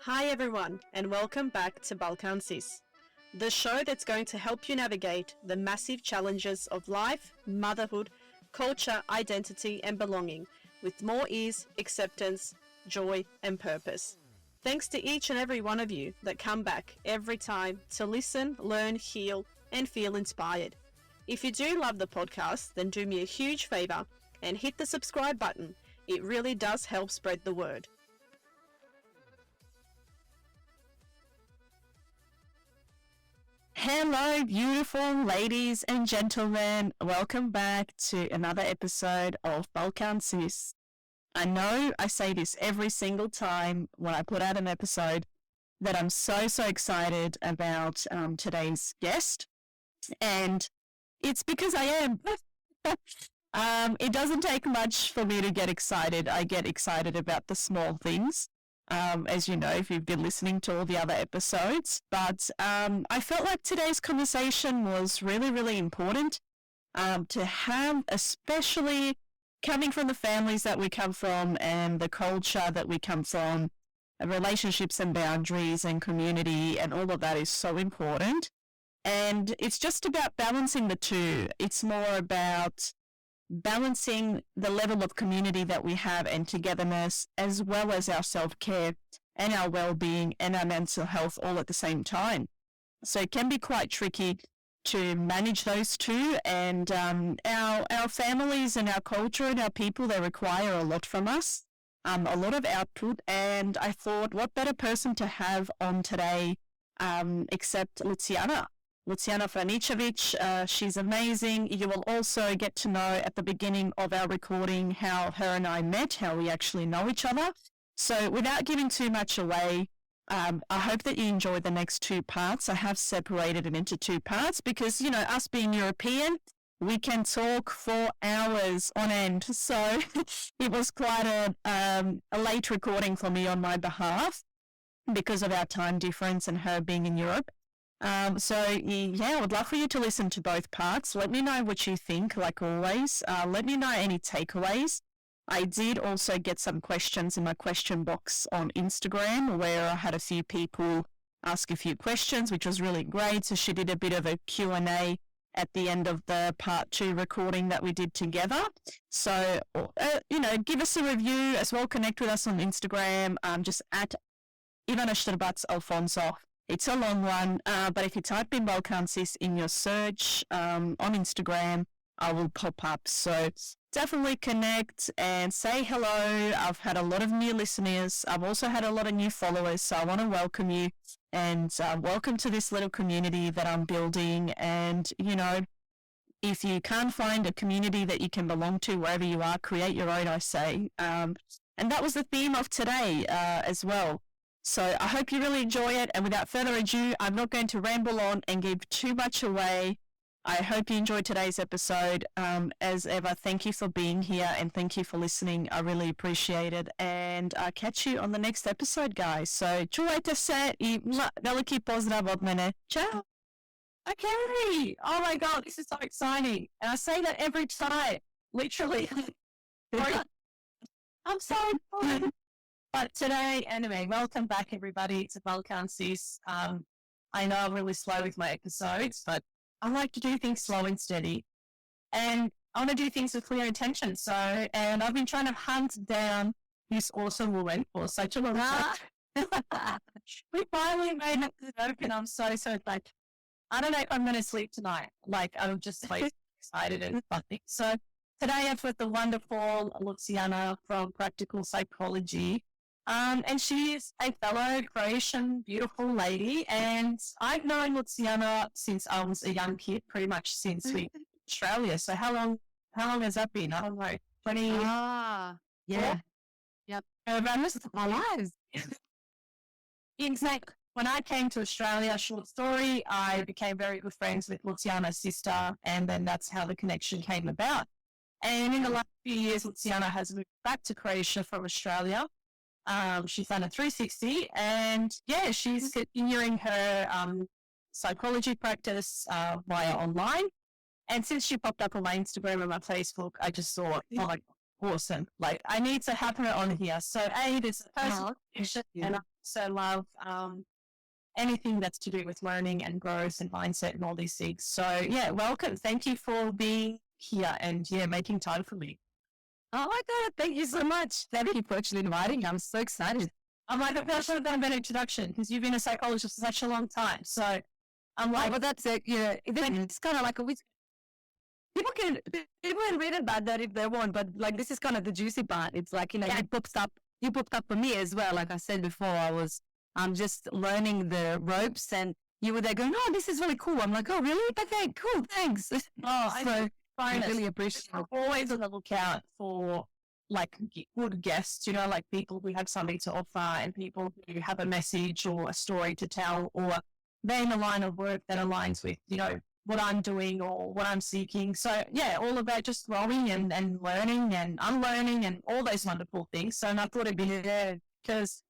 Hi everyone, and welcome back to Balkan Sis, the show that's going to help you navigate the massive challenges of life, motherhood, culture, identity and belonging with more ease, acceptance, joy and purpose. Thanks to each and every one of you that come back every time to listen, learn, heal and feel inspired. If you do love the podcast, then do me a huge favor and hit the subscribe button. It really does help spread the word. Hello, beautiful ladies and gentlemen. Welcome back to another episode of Balkan Sis. I know I say this every single time when I put out an episode that I'm so excited about today's guest. And it's because I am. It doesn't take much for me to get excited. I get excited about the small things. As you know, if you've been listening to all the other episodes. But I felt like today's conversation was really important to have, especially coming from the families that we come from and the culture that we come from. Relationships and boundaries and community and all of that is so important. And it's just about balancing the two. It's more about balancing the level of community that we have and togetherness, as well as our self-care and our well-being and our mental health all at the same time. So it can be quite tricky to manage those two, and our families and our culture and our people, they require a lot from us, a lot of output. And I thought, what better person to have on today except Luciana Franicevic. She's amazing. You will also get to know at the beginning of our recording how her and I met, how we actually know each other. So without giving too much away, I hope that you enjoy the next two parts. I have separated it into two parts because, you know, us being European, we can talk for hours on end. So it was quite a late recording for me on my behalf because of our time difference and her being in Europe. I would love for you to listen to both parts. Let me know what you think, like always. Let me know any takeaways. I did also get some questions in my question box on Instagram where I had a few people ask a few questions, which was really great. So she did a bit of a Q&A at the end of the part 2 recording that we did together. So, give us a review as well. Connect with us on Instagram, just at Ivana Štrbac Alfonso. It's a long one, but if you type in Balkan Sis in your search on Instagram, I will pop up. So definitely connect and say hello. I've had a lot of new listeners. I've also had a lot of new followers, so I want to welcome you and welcome to this little community that I'm building. And, you know, if you can't find a community that you can belong to wherever you are, create your own, I say. And that was the theme of today as well. So I hope you really enjoy it. And without further ado, I'm not going to ramble on and give too much away. I hope you enjoyed today's episode. As ever, thank you for being here and thank you for listening. I really appreciate it. And I'll catch you on the next episode, guys. So čuvajte se I veliki pozdrav od mene. Ciao. Okay. Oh my God, this is so exciting. And I say that every time, literally. I'm so excited. But today, anyway, welcome back everybody to Balkan Sis. I know I'm really slow with my episodes, but I like to do things slow and steady. And I want to do things with clear intention. And I've been trying to hunt down this awesome woman for such a long time. We finally made it open. I'm so like, I don't know if I'm going to sleep tonight. Like, I'm just like excited and funny. So today I've got the wonderful Luciana from Practical Psychology. And she's a fellow Croatian, beautiful lady. And I've known Luciana since I was a young kid, pretty much since we Australia. So how long has that been? I don't know, 20 years? Yeah. Yep. Most of my lives. Exactly. When I came to Australia, short story, I became very good friends with Luciana's sister, and then that's how the connection came about. And in the last few years, Luciana has moved back to Croatia from Australia. She's done a 360 and she's continuing her psychology practice via online. And since she popped up on my Instagram and my Facebook, I just thought, oh my God, awesome. Like, I need to have her on here. So, this is personal and I also love anything that's to do with learning and growth and mindset and all these things. So, yeah, welcome. Thank you for being here and, making time for me. Oh my God, thank you so much. Thank you for actually inviting me. I'm so excited. I'm like, I should have done a better introduction because you've been a psychologist for such a long time. So, I'm like, but that's it. It's kind of like people can read about that if they want, but like this is kind of the juicy part. It's like, you popped up for me as well. Like I said before, I'm just learning the ropes and you were there going, oh, this is really cool. I'm like, oh, really? Okay, cool. Thanks. I really appreciate it. I'm always on the lookout for like good guests, like people who have something to offer and people who have a message or a story to tell or they're in a line of work that aligns with, what I'm doing or what I'm seeking. So yeah, all about just growing and learning and unlearning and all those wonderful things. So and I thought it'd be good because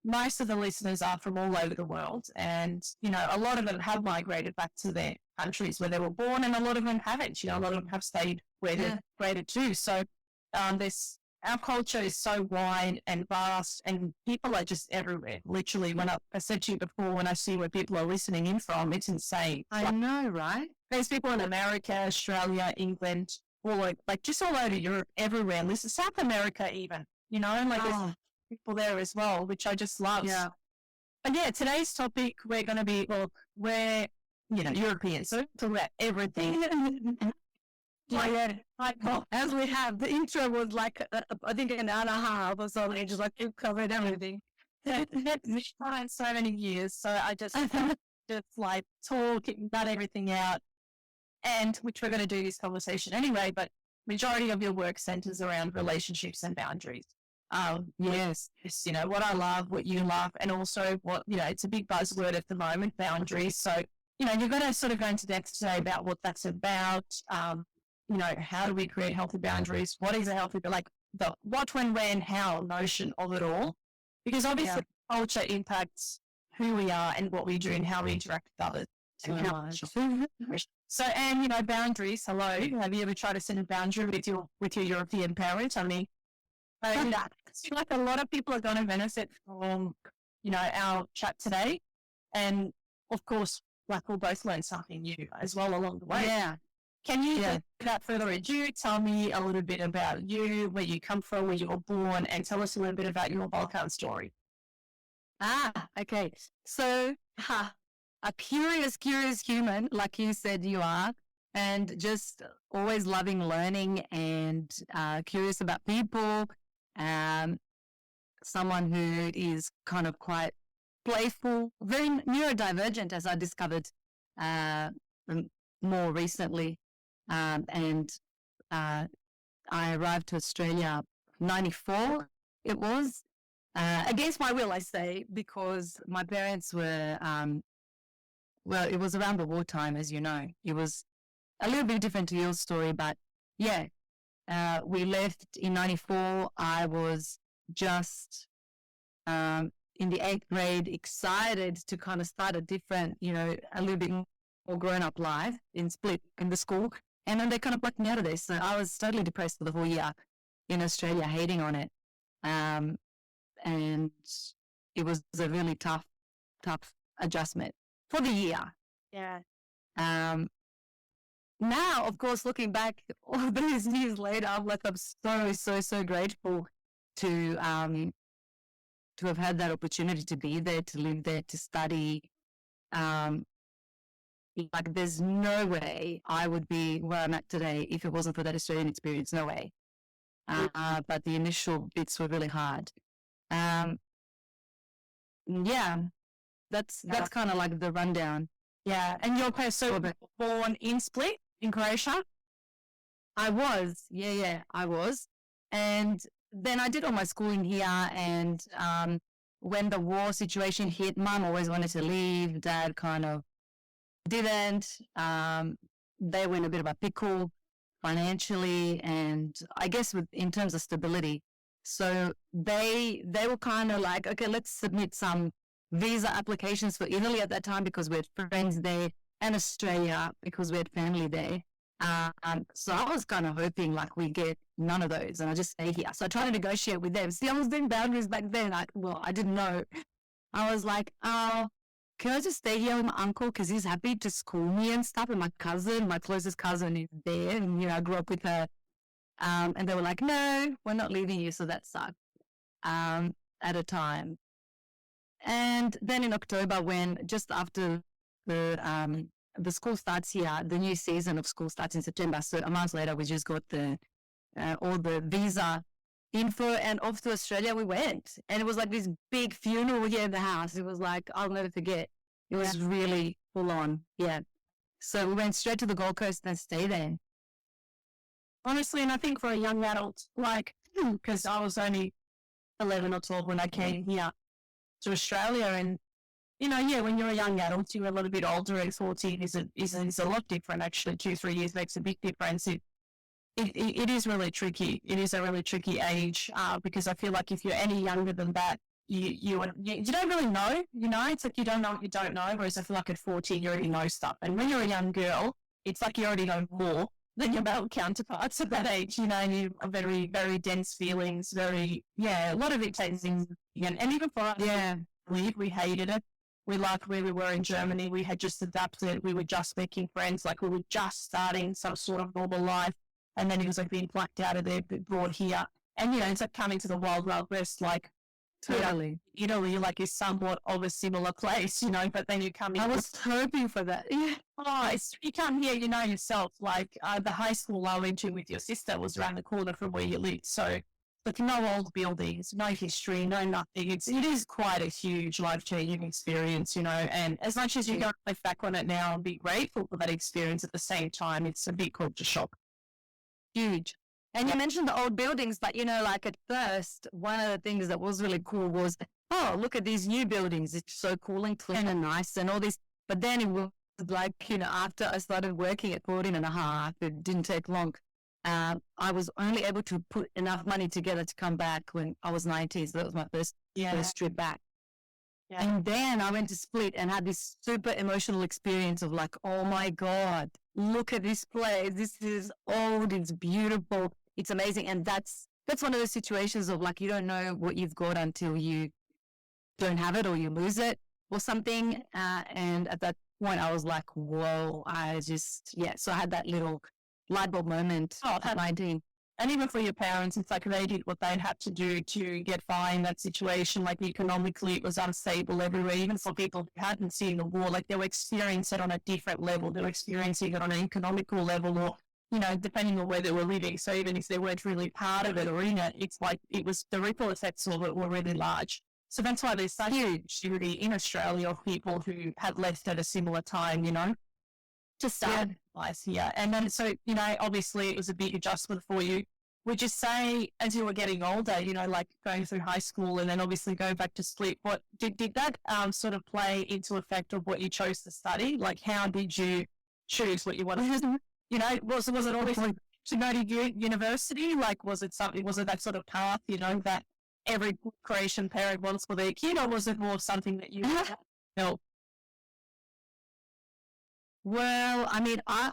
most of the listeners are from all over the world and, a lot of them have migrated back to their countries where they were born and a lot of them haven't, a lot of them have stayed where they're migrated to. So our culture is so wide and vast and people are just everywhere. Literally, when I said to you before, when I see where people are listening in from, it's insane. I know, right? There's people in America, Australia, England, just all over Europe, everywhere. Listen, South America even, there's people there as well, which I just love. Yeah. But yeah, today's topic, we're going to be, we're, Europeans, so talk about everything. As we have, the intro was like, I think an hour and a half or something, just like you covered everything. So many years, so I just like talk about everything out, and which we're going to do this conversation anyway. But majority of your work centers around relationships and boundaries. Yes, what I love, what you love, and also what it's a big buzzword at the moment, boundaries. So you're going to sort of go into depth today about what that's about. How do we create healthy boundaries? What is a healthy, like the what, when, where, and how notion of it all? Because obviously culture impacts who we are and what we do and how we interact with others. So, and boundaries. Hello, have you ever tried to set a boundary with your European parents? I mean, I feel like a lot of people are going to benefit from our chat today, and of course, like we'll both learn something new as well along the way. Yeah. Can you, without further ado, tell me a little bit about you, where you come from, where you were born, and tell us a little bit about your Balkan story. Okay. So, a curious human, like you said you are, and just always loving learning and curious about people. Someone who is kind of quite playful, very neurodivergent, as I discovered more recently. And I arrived to Australia 94, it was, against my will, I say, because my parents were, it was around the wartime, as you know. It was a little bit different to your story, but we left in 94. I was just in the 8th grade, excited to kind of start a different, a little bit more grown-up life in Split in the school. And then they kind of plucked me out of this. So I was totally depressed for the whole year in Australia, hating on it. And it was a really tough adjustment for the year. Yeah. Now, of course, looking back all those years later, I'm so grateful to have had that opportunity to be there, to live there, to study. Like there's no way I would be where I'm at today if it wasn't for that Australian experience. No way. But the initial bits were really hard. That's kind of like the rundown. Yeah. And you're born in Split in Croatia? I was. Yeah, I was. And then I did all my schooling here, and when the war situation hit, Mum always wanted to leave. Dad kind of didn't. They were in a bit of a pickle financially, and I guess in terms of stability. So they were kind of like, okay, let's submit some visa applications for Italy at that time because we had friends there, and Australia because we had family there. So I was kind of hoping like we get none of those and I just stay here. So I tried to negotiate with them. See, I was doing boundaries back then. I didn't know. I was like, oh, can I just stay here with my uncle because he's happy to school me and stuff? And my cousin, my closest cousin is there. And, I grew up with her. And they were like, no, we're not leaving you. So that sucked at a time. And then in October, when just after the school starts here, the new season of school starts in September. So a month later, we just got all the visa info and off to Australia we went. And it was like this big funeral here in the house. It was like, I'll never forget. It was really full on. Yeah. So we went straight to the Gold Coast and stayed there. Honestly, and I think for a young adult, like, because I was only 11 or 12 when I came here to Australia, and when you're a young adult, you're a little bit older, and 14 is a lot different. Actually, 2-3 years makes a big difference. It is really tricky. It is a really tricky age because I feel like if you're any younger than that, you don't really know. It's like you don't know what you don't know. Whereas I feel like at 14 you already know stuff, and when you're a young girl, it's like you already know more than your male counterparts at that age. And you have very, very dense feelings. A lot of it takes things, and even for us, we hated it. We liked where we were in Germany. We had just adapted. We were just making friends. Like we were just starting some sort of normal life. And then it was like being plucked out of there, brought here. And, it's like coming to the Wild Wild West, like, totally. Italy, like, is somewhat of a similar place, but then you come in. I was hoping for that. Yeah. You come here, yourself. Like, the high school I went to with your sister was around the corner from where you live. So, but no old buildings, no history, no nothing. It is quite a huge life-changing experience, and as much as you go look back on it now and be grateful for that experience, at the same time, it's a big culture shock. Huge. And you mentioned the old buildings, but like at first, one of the things that was really cool was, oh, look at these new buildings. It's so cool and clean and nice and all this. But then it was like, after I started working at 14 and a half, it didn't take long. I was only able to put enough money together to come back when I was 19. So that was my first trip back. Yeah. And then I went to Split and had this super emotional experience of like, oh my God, look at this place. This is old. It's beautiful. It's amazing. And that's one of those situations of like, you don't know what you've got until you don't have it or you lose it or something. And at that point I was like, whoa, so I had that little light bulb moment at 19. And even for your parents, it's like they did what they'd had to do to get by in that situation. Like economically, it was unstable everywhere. Even for people who hadn't seen the war, like they were experiencing it on a different level. They were experiencing it on an economical level, or depending on where they were living. So even if they weren't really part of it or in it, it's like the ripple effects of it were really large. So that's why there's such huge unity in Australia of people who had left at a similar time, to start life here. And then, so, obviously it was a big adjustment for you. Would you say as you were getting older, like going through high school and then obviously going back to Split, what did that sort of play into effect of what you chose to study? Like how did you choose what you wanted to do? Was it always like to go to university? Like was it that sort of path, that every Croatian parent wants for their kid, or was it more something that you felt? Well, I mean, I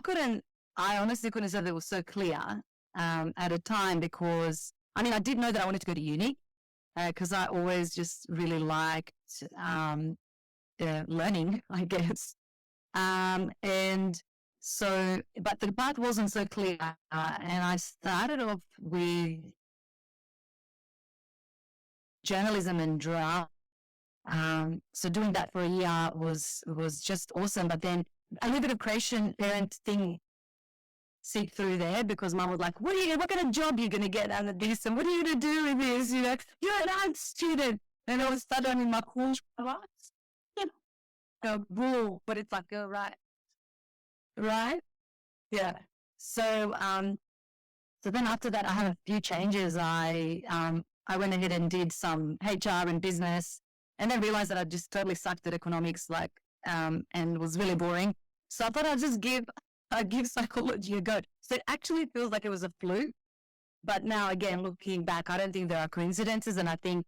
honestly couldn't say that it was so clear at a time because, I mean, I did know that I wanted to go to uni because I always just really liked learning, I guess. And so, but the path wasn't so clear. And I started off with journalism and drama. So doing that for a year was just awesome. But then a little bit of Croatian parent thing seeped through there because mum was like, what kind of job are you going to get out of this? And what are you going to do with this? You're an art student. And I was studying in my course. Bull, but it's like, oh, right. Right? Yeah. So, so then after that, I had a few changes. I went ahead and did some HR and business and then realized that I just totally sucked at economics, and was really boring. So I thought I'd give psychology a go. So it actually feels like it was a fluke. But now again, looking back, I don't think there are coincidences. And I think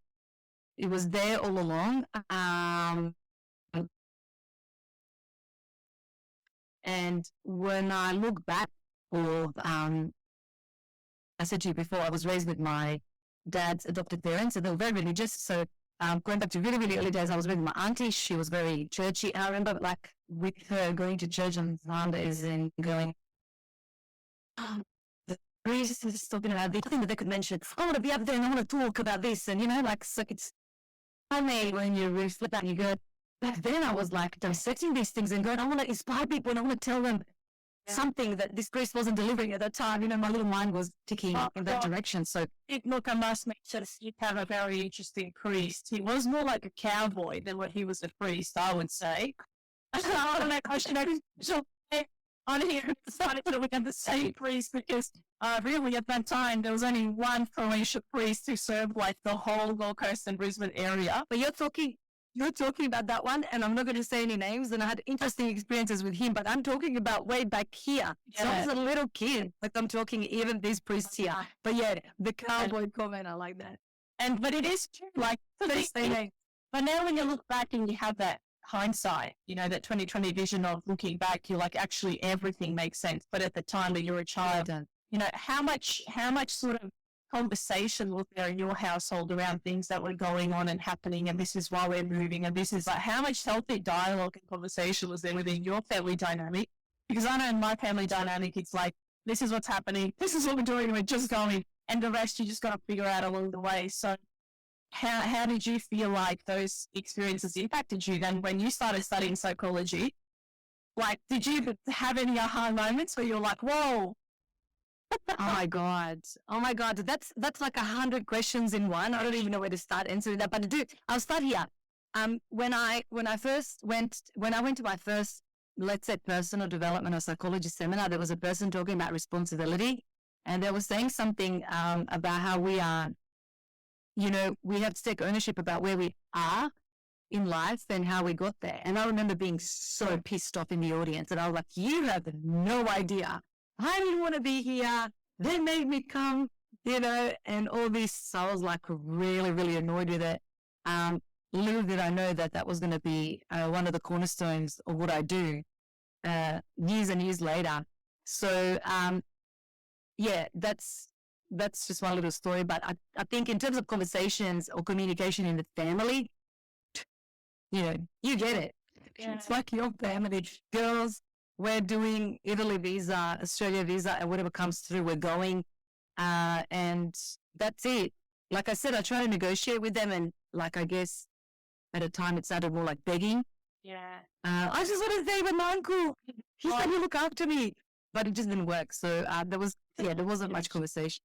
it was there all along. And when I look back or I said to you before, I was raised with my dad's adopted parents, and they were very religious. So going back to really, really early days, I was with my auntie. She was very churchy. And I remember like with her going to church on Sundays and going, the priest is talking about this thing that they could mention. I want to be up there and I want to talk about this. And, like, so it's funny when you reflect and you go, back then I was like dissecting these things and going, I want to inspire people and I want to tell them something that this priest wasn't delivering at that time. My little mind was ticking in that direction. So look, I must mention, you have a very interesting priest. He was more like a cowboy than what he was a priest, I would say. I don't know, question on here decided to look at the same priest because really at that time there was only one Croatian priest who served like the whole Gold Coast and Brisbane area. But you're talking about that one, and I'm not going to say any names, and I had interesting experiences with him, but I'm talking about way back here. So I was a little kid, like I'm talking even these priests here. But yeah, the cowboy comment, I like that. But it is true, like, but now when you look back and you have that hindsight, that 2020 vision of looking back, you're like, actually everything makes sense. But at the time that you're a child, how much sort of conversation was there in your household around things that were going on and happening, and this is why we're moving, and this is like, how much healthy dialogue and conversation was there within your family dynamic? Because I know in my family dynamic, it's like, this is what's happening, this is what we're doing, we're just going, and the rest you just got to figure out along the way. So how did you feel like those experiences impacted you then when you started studying psychology? Like, did you have any aha moments where you're like, whoa? Oh my God. That's like 100 questions in one. I don't even know where to start answering that, but I'll start here. When I went to my first, let's say, personal development or psychology seminar, there was a person talking about responsibility, and they were saying something about how we are, we have to take ownership about where we are in life and how we got there. And I remember being so pissed off in the audience, and I was like, you have no idea. I didn't want to be here. They made me come, and all this. So I was like really, really annoyed with it. Little did I know that was going to be one of the cornerstones of what I do years and years later. So, that's just one little story. But I think in terms of conversations or communication in the family, you get it. Yeah. It's like your family. Girls, we're doing Italy visa, Australia visa, and whatever comes through, we're going. And that's it. Like I said, I try to negotiate with them, and like, I guess at a time it sounded more like begging. Yeah. I just want to stay with my uncle. He said he'll look after me. But it just didn't work. So there wasn't much conversation.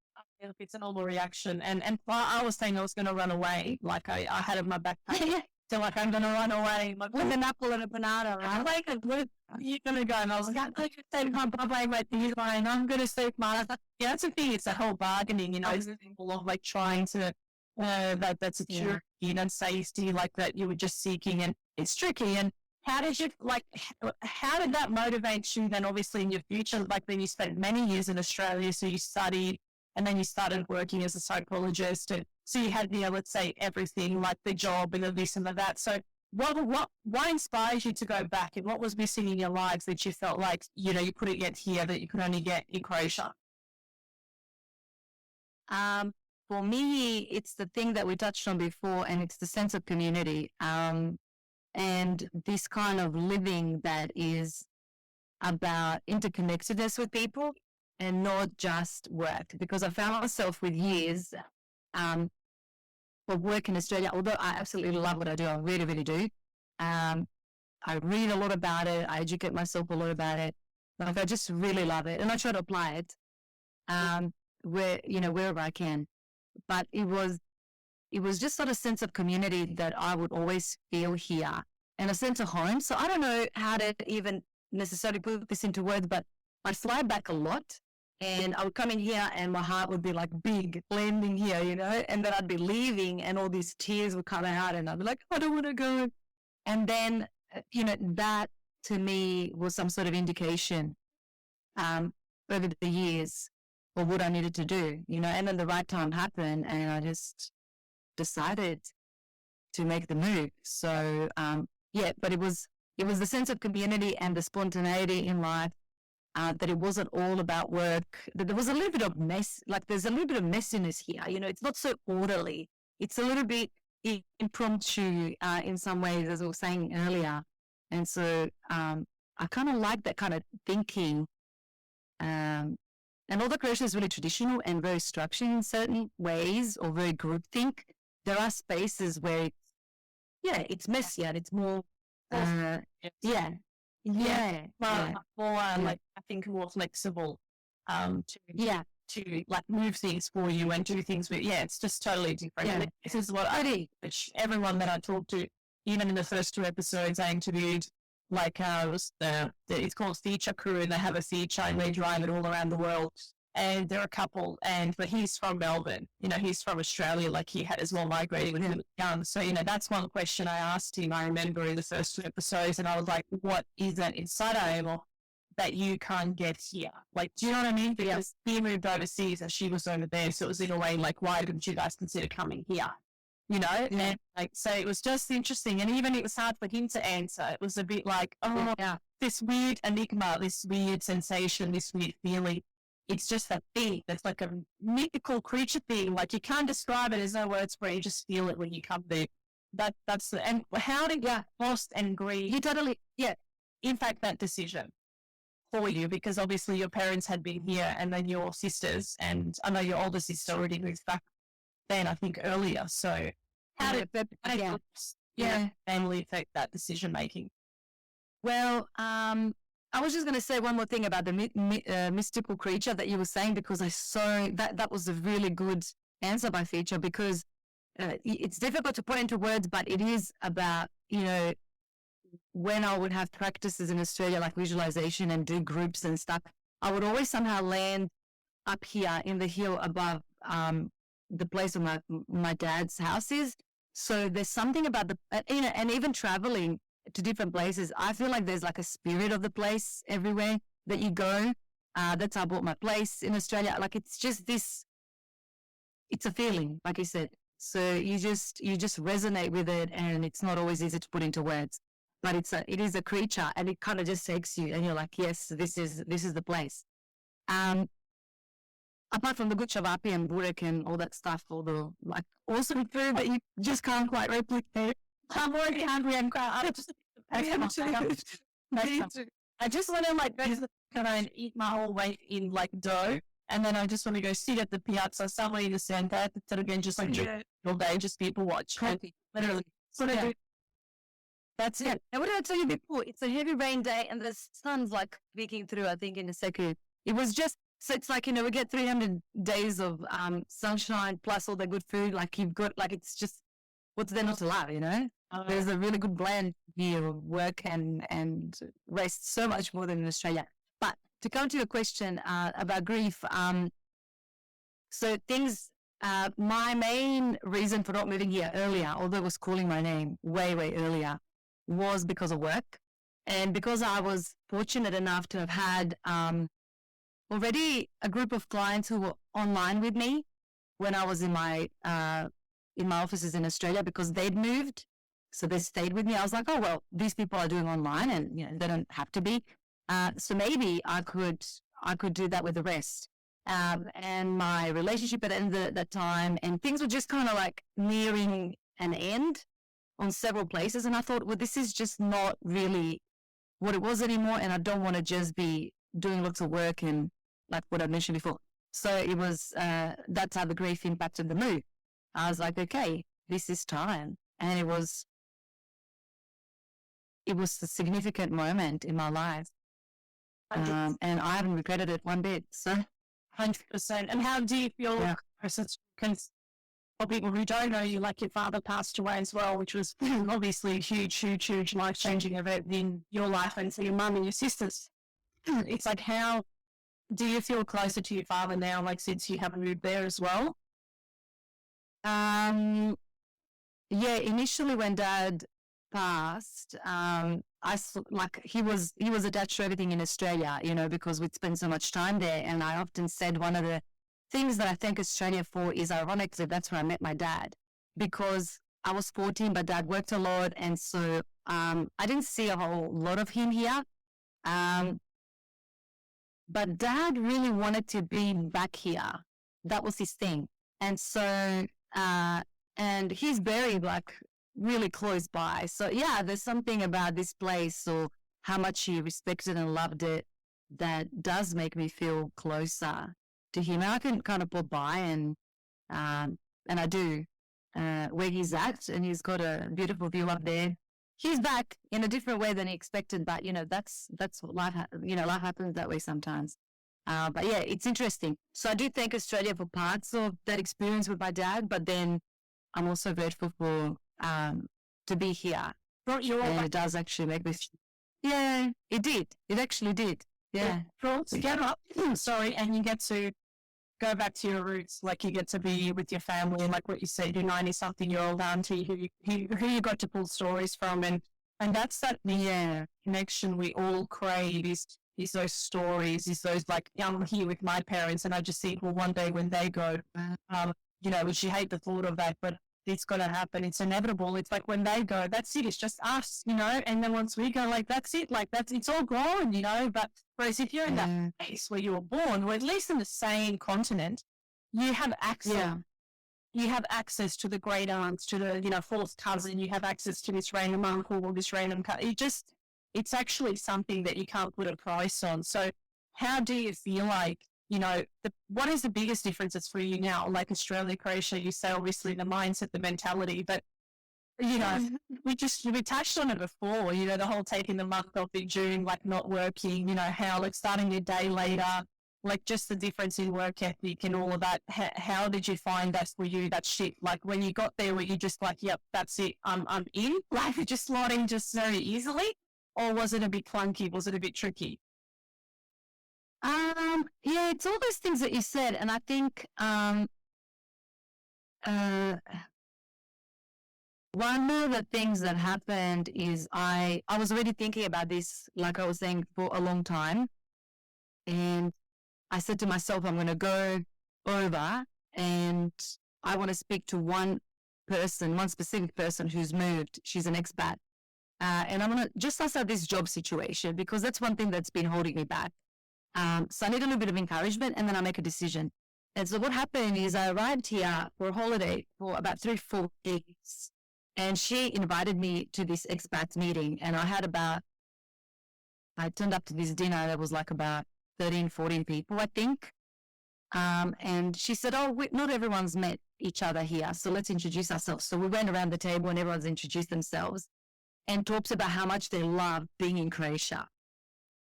It's a normal reaction. And I was saying I was going to run away. Like I had it in my backpack. So like, I'm going to run away. Like, with an apple and a banana, right? I'm like, where are you going to go? And I was like, I'm going to take my bye-bye with these line. I'm going to save my... Yeah, that's the thing. It's that whole bargaining, it's people of like trying to, that security and safety like that you were just seeking. And it's tricky. And how did that motivate you then obviously in your future? Like then you spent many years in Australia, so you studied and then you started working as a psychologist. And so you had, let's say everything like the job and the this and the that. So what inspires you to go back, and what was missing in your lives that you felt like, you couldn't get here that you could only get in Croatia? For me, it's the thing that we touched on before, and it's the sense of community. And this kind of living that is about interconnectedness with people and not just work. Because I found myself with years of work in Australia, although I absolutely love what I do, I really, really do. I read a lot about it. I educate myself a lot about it. Like I just really love it. And I try to apply it wherever I can. But it was just sort of sense of community that I would always feel here, and a sense of home. So I don't know how to even necessarily put this into words, but I'd fly back a lot, and I would come in here and my heart would be like big landing here, and then I'd be leaving and all these tears would come out and I'd be like, I don't want to go. And then, that to me was some sort of indication over the years of what I needed to do, and then the right time happened and I just decided to make the move. So, but it was the sense of community and the spontaneity in life that it wasn't all about work, that there was a little bit of mess, like there's a little bit of messiness here. It's not so orderly. It's a little bit impromptu in some ways, as I was saying earlier. And so I kind of like that kind of thinking. And although creation is really traditional and very structured in certain ways, or very groupthink, there are spaces where it's messy and it's more, Well, like I think more flexible to like move things for you and do things with. It's just totally different. And this is what everyone that I talked to, even in the first 2 episodes I interviewed, like it's called Feature Crew, and they have a feature and they drive it all around the world. And they're a couple, but he's from Melbourne. He's from Australia, like he had as well migrating when he was young. So, that's one question I asked him, I remember in the first 2 episodes, and I was like, what is that inside Able that you can't get here? Like, do you know what I mean? Because he moved overseas and she was over there. So it was in a way like, why didn't you guys consider coming here? And like, so it was just interesting. And even it was hard for him to answer. It was a bit like, this weird enigma, this weird sensation, this weird feeling. It's just that thing that's like a mythical creature thing. Like you can't describe it. There's no words for it. You just feel it when you come there. And how did lost and grieve? You totally, impact that decision for you? Because obviously your parents had been here, and then your sisters, and I know your older sister already moved back then, I think earlier. So how did family affect that decision making? Well, I was just going to say one more thing about the mystical creature that you were saying, because I saw that was a really good answer by Feature, because it's difficult to put into words, but it is about, when I would have practices in Australia, like visualization and do groups and stuff, I would always somehow land up here in the hill above the place where my dad's house is. So there's something about and even traveling to different places, I feel like there's like a spirit of the place everywhere that you go. That's how I bought my place in Australia. Like it's just this, it's a feeling, like you said. So you just resonate with it, and it's not always easy to put into words, but it is a creature, and it kind of just takes you, and you're like, yes, this is the place. Apart from the good chavapi and burek and all that stuff, all the like awesome food that you just can't quite replicate. I'm already hungry and I just want to like go to the and eat my whole weight in like dough, and then I just want to go sit at the piazza somewhere in the center instead of just like all day, just people watch. Literally. That's it. And what did I tell you before? It's a heavy rain day and the sun's like peeking through, I think, in a second. It was just, so it's like, we get 300 days of sunshine plus all the good food. Like you've got, like, it's just, what's there not to love, There's a really good blend here of work and rest, so much more than in Australia. But to come to your question about grief, so things, my main reason for not moving here earlier, although it was calling my name way, way earlier, was because of work. And because I was fortunate enough to have had already a group of clients who were online with me when I was in my offices in Australia, because they'd moved. So they stayed with me. I was like, oh, well, these people are doing online and, they don't have to be. So maybe I could do that with the rest. And my relationship had ended at that time, and things were just kind of like nearing an end on several places. And I thought, well, this is just not really what it was anymore. And I don't want to just be doing lots of work and like what I mentioned before. So it was, that's how the grief impacted the move. I was like, okay, this is time. And it was a significant moment in my life. And I haven't regretted it one bit. So 100%. And how do you feel, for people who don't know you, like your father passed away as well, which was obviously a huge life-changing event in your life and for your mum and your sisters. It's like, how do you feel closer to your father now, like since you haven't moved there as well? Initially when Dad passed, he was attached to everything in Australia, because we'd spent so much time there. And I often said one of the things that I thank Australia for is, ironically, that's where I met my dad, because I was 14, but Dad worked a lot. And so I didn't see a whole lot of him here. But Dad really wanted to be back here. That was his thing. And so, and he's buried like really close by. So yeah, there's something about this place or how much he respected and loved it that does make me feel closer to him. And I can kind of pop by and I do, where he's at, and he's got a beautiful view up there. He's back in a different way than he expected, but that's what life, life happens that way sometimes. But yeah, it's interesting. So I do thank Australia for parts of that experience with my dad, but then I'm also grateful for to be here. And it does actually make me. Yeah, it did. It actually did. Yeah. To get up, sorry, and you get to go back to your roots, like you get to be with your family, and like what you said, your 90-something-year-old auntie who you got to pull stories from, and that's that connection we all crave is those stories, is those like, I'm here with my parents, and I just think, well, one day when they go, which you hate the thought of that, but it's going to happen. It's inevitable. It's like when they go, that's it. It's just us, and then once we go, like, that's it. Like it's all gone, but whereas if you're in that place where you were born, or at least in the same continent, you have access. Yeah. You have access to the great aunts, to the, fourth cousin. You have access to this random uncle or this random cousin. It's actually something that you can't put a price on. So how do you feel like, what is the biggest differences for you now? Like Australia, Croatia, you say obviously the mindset, the mentality, but, we touched on it before, the whole taking the month off in June, like not working, how like starting your day later, like just the difference in work ethic and all of that. How did you find that for you, that shit? Like when you got there, were you just like, yep, that's it, I'm in? Like just slotting just very easily? Or was it a bit clunky? Was it a bit tricky? Yeah, it's all those things that you said. And I think, one of the things that happened is I was already thinking about this, like I was saying, for a long time. And I said to myself, I'm going to go over and I want to speak to one specific person who's moved. She's an expat. And I'm going to just ask her this job situation, because that's one thing that's been holding me back. So I need a little bit of encouragement, and then I make a decision. And so what happened is I arrived here for a holiday for about 3-4 days, and she invited me to this expat meeting, and I turned up to this dinner that was like about 13, 14 people, I think. And she said, not everyone's met each other here, so let's introduce ourselves. So we went around the table and everyone's introduced themselves and talks about how much they love being in Croatia.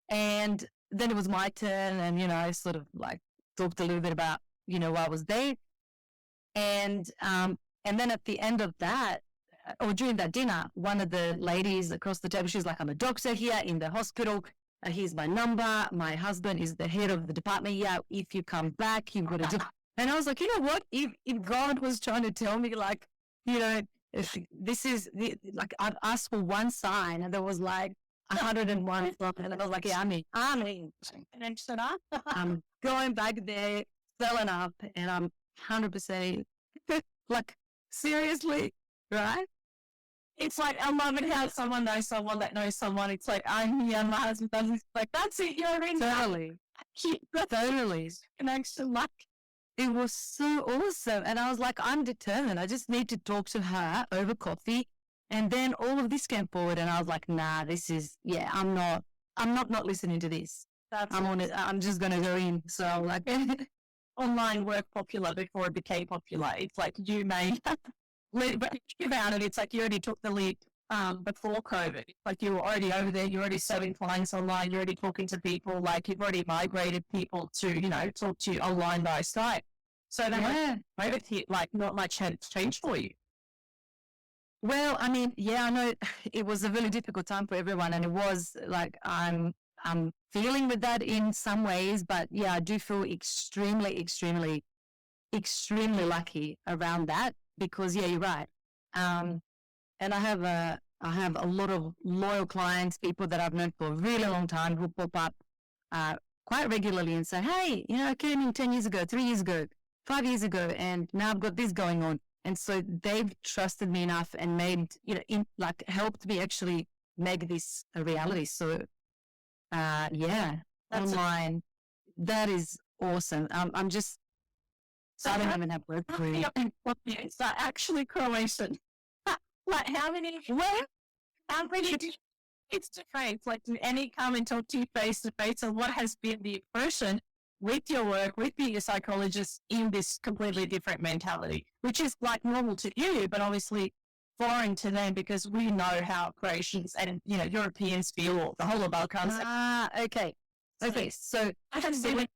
And then it was my turn, and, I sort of like talked a little bit about, why I was there. And then at the end of that, or during that dinner, one of the ladies across the table, she was like, I'm a doctor here in the hospital. Here's my number. My husband is the head of the department. Yeah, if you come back, you've got to do. And I was like, you know what? If God was trying to tell me, like, if this is like, I've asked for one sign, and there was like 101 and I was like, yeah, I'm in. And then she said, I'm going back there, selling up, and I'm 100% like, seriously, right? It's like, I love it how someone knows someone that knows someone. It's like, I'm here, my husband does this. Like, that's it, Totally. Totally. Connection, like, it was so awesome. And I was like, I'm determined. I just need to talk to her over coffee. And then all of this came forward, and I was like, nah, I'm not listening to this. I'm just going to go in. So like, online work popular before it became popular. It's like you made, but about it, it's like you already took the lead before COVID. Like you were already over there, you're already serving clients online, you're already talking to people, like you've already migrated people to, talk to you online by Skype. So then COVID hit, like not much had changed for you. Well, I mean, yeah, I know it was a really difficult time for everyone, and it was like, I'm feeling with that in some ways, but yeah, I do feel extremely, extremely, extremely lucky around that, because yeah, you're right. And I have a lot of loyal clients, people that I've known for a really long time, who pop up quite regularly and say, hey, I came in 10 years ago, 3 years ago, 5 years ago, and now I've got this going on. And so they've trusted me enough and made, helped me actually make this a reality. So, online that is awesome. I'm just, So I don't even have words for you. It's not actually Croatian. Like how many it's different. Like do any come and talk to you face to face on what has been the impression with your work, with being a psychologist in this completely different mentality, which is like normal to you, but obviously foreign to them because we know how Croatians and, you know, Europeans feel, or the whole of Balkans. Okay. So I have seen it.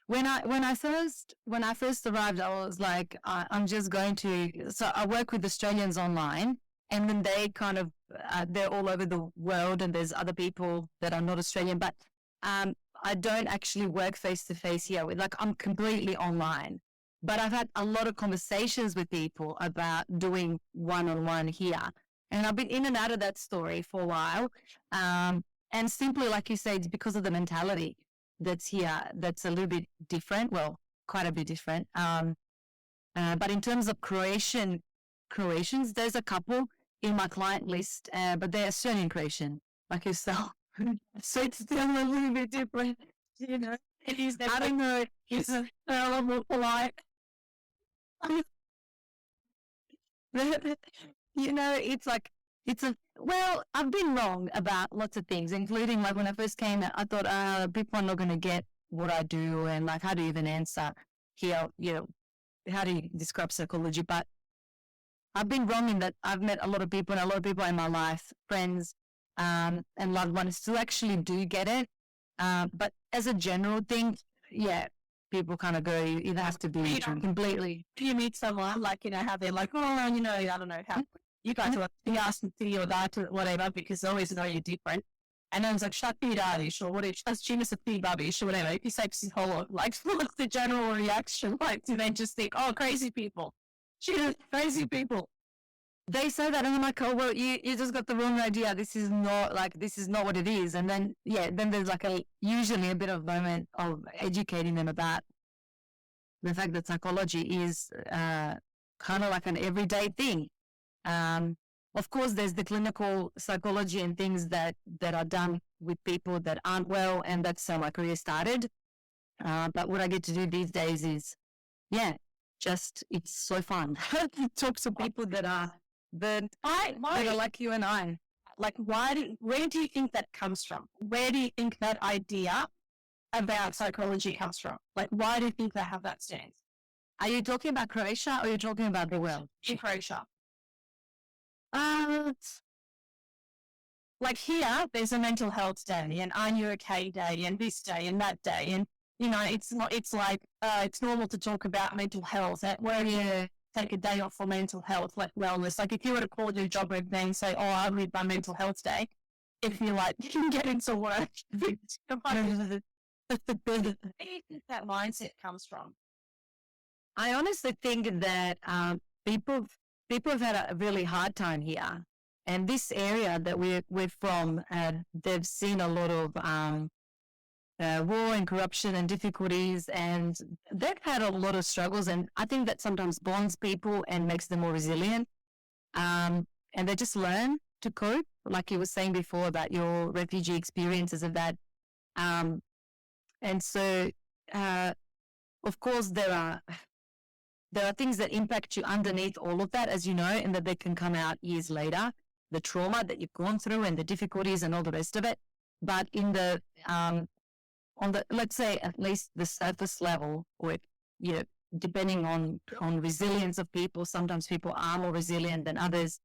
when I first arrived, I was like, I'm just going to. So I work with Australians online, and then they kind of they're all over the world, and there's other people that are not Australian, but I don't actually work face to face here. Like I'm completely online, but I've had a lot of conversations with people about doing one-on-one here, and I've been in and out of that story for a while. And simply, like you say, it's because of the mentality that's here, that's a little bit different. Well, quite a bit different. But in terms of Croatians, there's a couple in my client list, but they're Australian Croatian, like yourself. So it's still a little bit different, you know. I don't know. He's a little polite. You know, well, I've been wrong about lots of things, including like when I first came out, I thought, people are not going to get what I do, and like, how do you even answer here? You know, how do you describe psychology? But I've been wrong in that I've met a lot of people, and a lot of people in my life, friends, and loved ones who actually do get it. But as a general thing, yeah, people kind of go, you either have to be completely. Do you meet someone like, you know, how they're like, oh, you know, I don't know how you guys are be asked to see or that or whatever, because they always know you're different. And then it's like, shut the radish or whatever, just a fee rubbish or whatever. If you say psycholog, like, what's the general reaction? Like, do they just think, oh, crazy people? Crazy people. They say that, and I'm like, oh, well, you just got the wrong idea. This is not what it is. And then, then there's like usually a bit of moment of educating them about the fact that psychology is kind of like an everyday thing. Of course, there's the clinical psychology and things that are done with people that aren't well, and that's how my career started. But what I get to do these days is, it's so fun. Talk to people that are like you and I. Like, where do you think that comes from? Where do you think that idea about psychology comes from? Like, why do you think they have that stance? Are you talking about Croatia, or are you talking about the world? In Croatia. Like here, there's a mental health day, and Are You Okay day, and this day, and that day, and you know, it's normal to talk about mental health. Where you take a day off for mental health, like wellness. Like if you were to call your job every day and say, "Oh, I need my mental health day," if you like, you can get into work. Where do you think that mindset comes from? I honestly think that people have had a really hard time here, and this area that we're from, they've seen a lot of war and corruption and difficulties, and they've had a lot of struggles. And I think that sometimes bonds people and makes them more resilient. And they just learn to cope, like you were saying before about your refugee experiences of that. And so, of course, there are things that impact you underneath all of that, as you know, and that they can come out years later, the trauma that you've gone through and the difficulties and all the rest of it. But in the, on the, let's say at least the surface level, or, you know, depending on resilience of people, sometimes people are more resilient than others.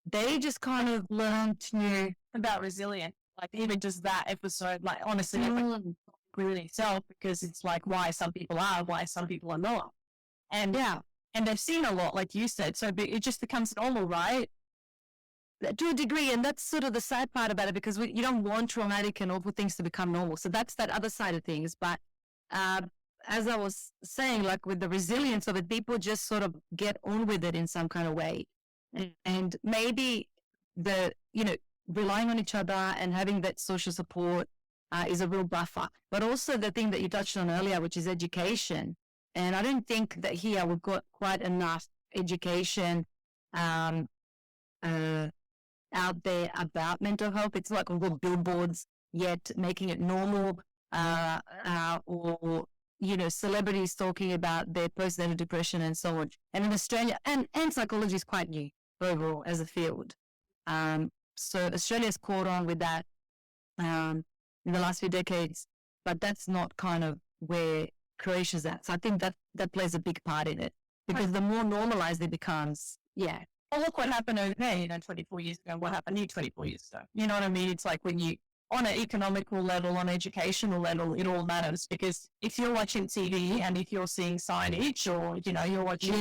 They just kind of learn to about resilient, like even just that episode, like honestly, really self, because it's like why some people are, why some people are not, and and they've seen a lot, like you said, so it just becomes normal, right? To a degree, and that's sort of the sad part about it, because you don't want traumatic and awful things to become normal. So that's that other side of things. But as I was saying, like with the resilience of it, people just sort of get on with it in some kind of way. And maybe relying on each other and having that social support is a real buffer. But also the thing that you touched on earlier, which is education. And I don't think that here we've got quite enough education. And out there about mental health. It's like all the billboards yet making it normal, or, you know, celebrities talking about their postnatal depression and so on. And in Australia, and psychology is quite new overall as a field. So Australia's caught on with that in the last few decades, but that's not kind of where Croatia's at. So I think that plays a big part in it, because the more normalized it becomes. Yeah. Well, look what happened over there, you know, 24 years ago. What happened here 24 years ago? You know what I mean? It's like when you, on an economical level, on an educational level, it all matters, because if you're watching TV and if you're seeing signage, or, you know, you're watching,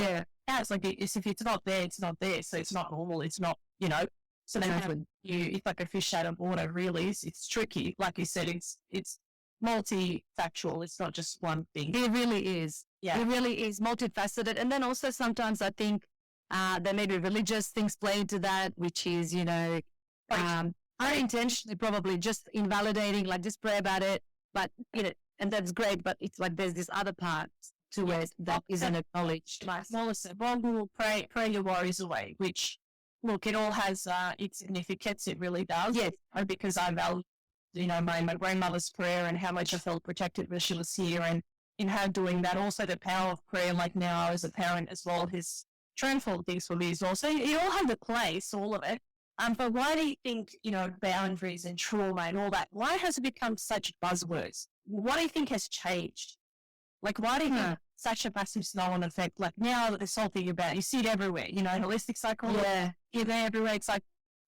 it's like, if it's not there, it's not there. So it's not normal. It's not, you know, so then it's like a fish out of water, really. It's tricky. Like you said, it's multifactual. It's not just one thing. It really is. Yeah. It really is multifaceted. And then also sometimes I think there may be religious things play into that, which is, you know, unintentionally probably just invalidating, like just pray about it. But, you know, and that's great. But it's like there's this other part to where that isn't acknowledged. Like Melissa, well, we'll pray your worries away, which, look, it all has its significance. It really does. Yes. Because I value, you know, my grandmother's prayer and how much I felt protected when she was here, and in her doing that, also the power of prayer, like now as a parent as well, has transformed things for me as well. So you all have a place, all of it. But why do you think, you know, boundaries and trauma and all that, why has it become such buzzwords? What do you think has changed? Like, why do you think such a massive snowball effect? Like now that there's something about, you see it everywhere, you know, holistic psychology, you're there everywhere. It's like,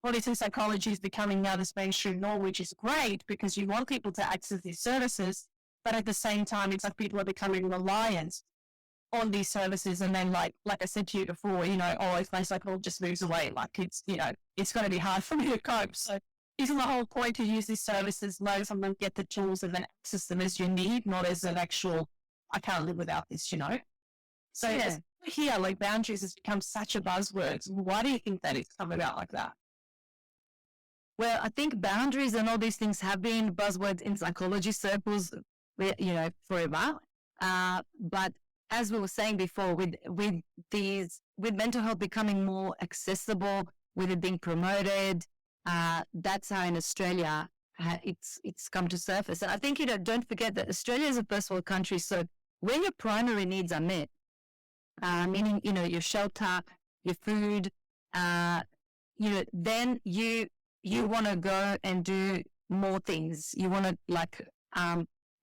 holistic psychology is becoming now this mainstream norm, which is great because you want people to access these services. But at the same time, it's like people are becoming reliant on these services. And then like I said to you before, you know, if my psychologist moves away, like it's, you know, it's going to be hard for me to cope. So isn't the whole point to use these services, learn from them, get the tools and then access them as you need, not as an actual, I can't live without this, you know? So here, like boundaries has become such a buzzword. Why do you think that it's come about like that? Well, I think boundaries and all these things have been buzzwords in psychology circles, you know, forever. But as we were saying before, with mental health becoming more accessible, with it being promoted, that's how in Australia it's come to surface. And I think, you know, don't forget that Australia is a first world country. So when your primary needs are met, meaning, you know, your shelter, your food, you know, then you want to go and do more things. You want to like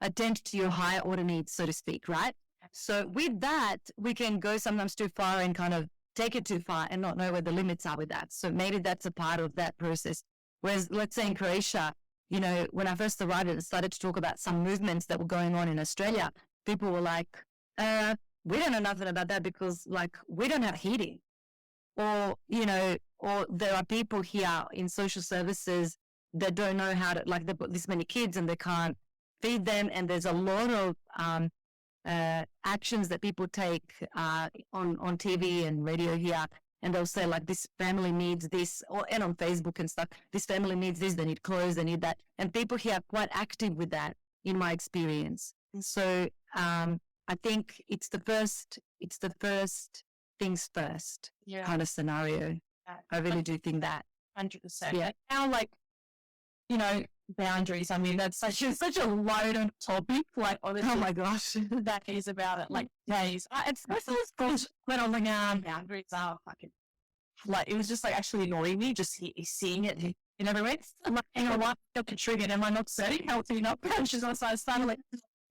attend to your higher order needs, so to speak, right? So with that, we can go sometimes too far and kind of take it too far and not know where the limits are with that. So maybe that's a part of that process. Whereas let's say in Croatia, you know, when I first arrived and started to talk about some movements that were going on in Australia, people were like, we don't know nothing about that because like we don't have heating. Or, you know, or there are people here in social services that don't know how to, like they've got this many kids and they can't feed them. And there's a lot of actions that people take on TV and radio here. And they'll say like, this family needs this, and on Facebook and stuff, this family needs this, they need clothes, they need that. And people here are quite active with that in my experience. So I think it's the first things first kind of scenario. I really do think that. 100%. Yeah. Now, like, you know, boundaries. I mean, that's such a loaded topic. Like, honestly, oh my gosh, that is about it. Like days. It's when I'm like, boundaries are fucking. Like, it was just like actually annoying me just seeing it in everywhere. I'm like, hang on, what got triggered? Am I not setting healthy enough boundaries? So I started like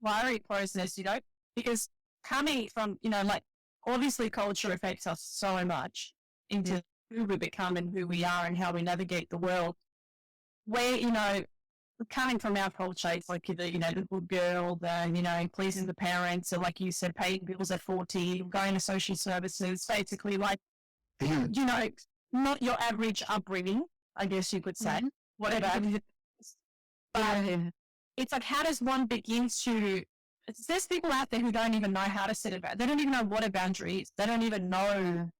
worry process, you know, because coming from, you know, like obviously culture affects us so much into who we become and who we are and how we navigate the world. Where, you know, coming from our culture, it's like, you know, the good girl, the, you know, pleasing the parents, or like you said, paying bills at 40, going to social services, basically like, you know, not your average upbringing, I guess you could say, whatever. But it's like, how does one begin to, there's people out there who don't even know how to set a boundary. They don't even know what a boundary is. They don't even know,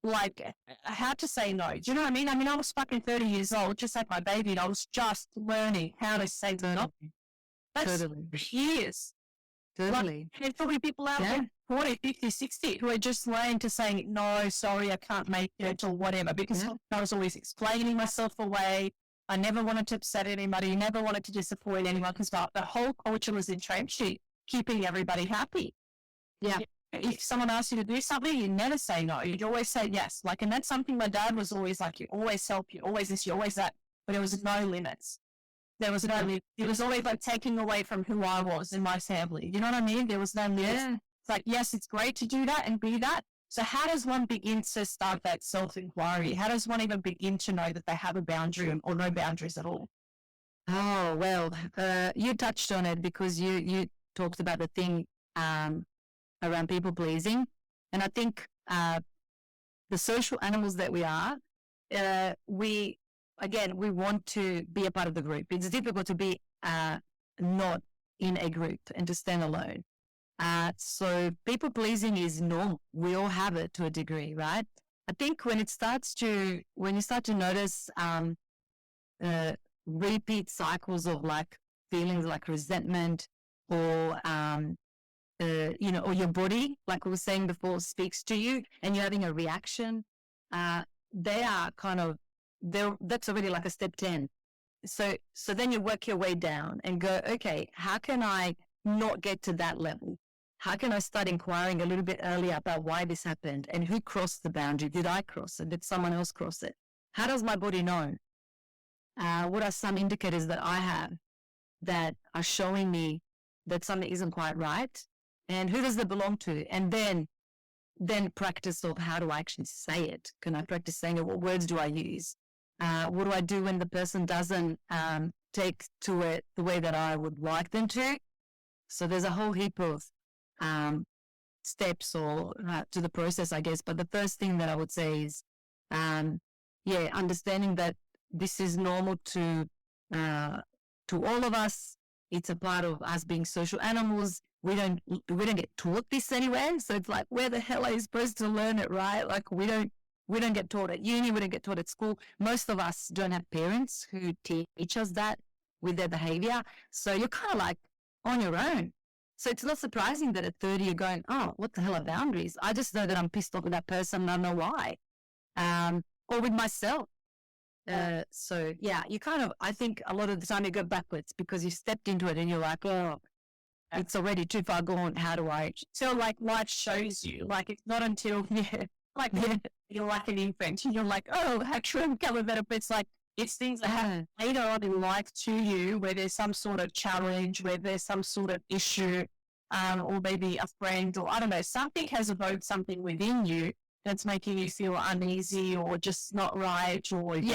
like, how to say no. Do you know what I mean? I mean, I was fucking 30 years old, just like my baby, and I was just learning how to say no. That's years. Totally. There's probably people out there 40, 50, 60 who are just learning to saying, no, sorry, I can't make it or whatever, because I was always explaining myself away. I never wanted to upset anybody, never wanted to disappoint anyone, because the whole culture was entrenched in keeping everybody happy. Yeah. If someone asks you to do something, you never say no. You'd always say yes. Like, and that's something my dad was always like, you always help, you always this, you always that, but there was no limits. There was no limit. It was always like taking away from who I was in my family. You know what I mean? There was no limits. Yeah. It's like, yes, it's great to do that and be that. So how does one begin to start that self-inquiry? How does one even begin to know that they have a boundary or no boundaries at all? Oh, well, you touched on it because you talked about the thing around people pleasing. And I think the social animals that we are, we want to be a part of the group. It's difficult to be not in a group and to stand alone. So people pleasing is normal. We all have it to a degree, right? I think when you start to notice repeat cycles of like feelings like resentment or or your body, like we were saying before, speaks to you and you're having a reaction, they are that's already like a step 10. So then you work your way down and go, okay, how can I not get to that level? How can I start inquiring a little bit earlier about why this happened and who crossed the boundary? Did I cross it? Did someone else cross it? How does my body know? What are some indicators that I have that are showing me that something isn't quite right? And who does that belong to? And then practice of how do I actually say it? Can I practice saying it? What words do I use? What do I do when the person doesn't take to it the way that I would like them to? So there's a whole heap of steps or to the process, I guess. But the first thing that I would say is, understanding that this is normal to all of us. It's a part of us being social animals. We don't get taught this anywhere. So it's like, where the hell are you supposed to learn it, right? Like we don't get taught at uni. We don't get taught at school. Most of us don't have parents who teach us that with their behavior. So you're kind of like on your own. So it's not surprising that at 30 you're going, oh, what the hell are boundaries? I just know that I'm pissed off with that person and I don't know why. Or with myself. I think a lot of the time you go backwards because you stepped into it and you're like, oh, it's already too far gone. How do I? So like life shows you, like it's not until you're like an infant and you're like, oh, actually I'm coming better. But it's like, it's things that happen later on in life to you where there's some sort of challenge, where there's some sort of issue, or maybe a friend or I don't know, something has evoked something within you that's making you feel uneasy or just not right, or you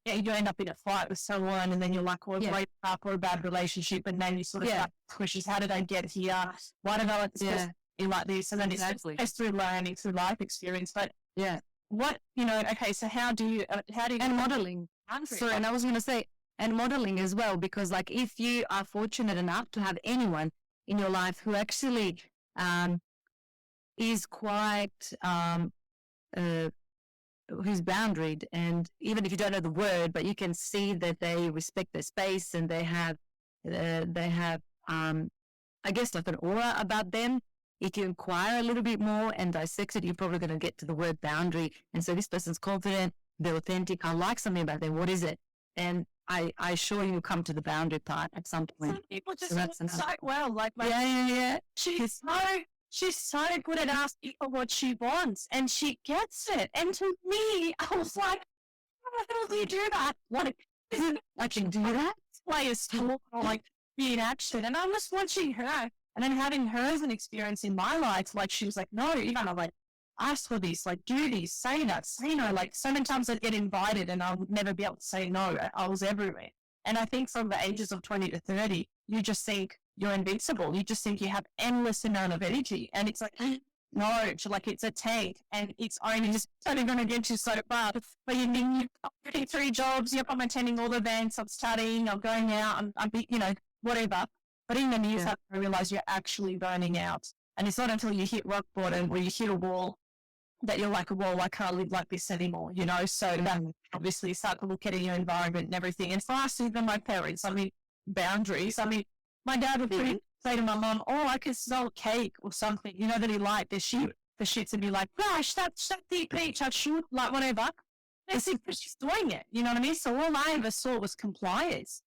end up in a fight with someone and then you're like, or a break up or a bad relationship, and then you sort of start questions, how did I get here? Why did I let this person be like this? And then it's through learning, through life experience. But what, so how do you and modeling. Sorry, and I was going to say, and modeling as well, because like if you are fortunate enough to have anyone in your life who actually is quite who's boundaried, and even if you don't know the word, but you can see that they respect their space and they have I guess like an aura about them. If you inquire a little bit more and dissect it, you're probably going to get to the word boundary. And so this person's confident, they're authentic. I like something about them. What is it? And I assure you, come to the boundary part at some point. Some people just so well. Like she's so good at asking for what she wants, and she gets it. And to me, I was like, how the hell do you do that? Like, I can do that. Play a sport or like be in action. And I'm just watching her. And then having her as an experience in my life, like she was like, no, you gotta like ask for this, like do this, say that, say no. Like so many times I'd get invited and I would never be able to say no. I was everywhere. And I think from the ages of 20 to 30, you just think you're invincible. You just think you have endless amount of energy. And it's like, no, like it's a tank and it's only going to get you so far. But you're getting 3 jobs, I'm attending all the events, I'm studying, I'm going out, I'm whatever. But in the news, I realize you're actually burning out. And it's not until you hit rock bottom or you hit a wall that you're like, well, I can't live like this anymore, So that obviously start to look at your environment and everything. And for us, even my parents, boundaries. My dad was say to my mom, oh, I can smell cake or something, you know, that he liked, the shits, and be like, gosh, that's the peach, I should, like, whatever. That's it, she's doing it, you know what I mean? So all I ever saw was compliance.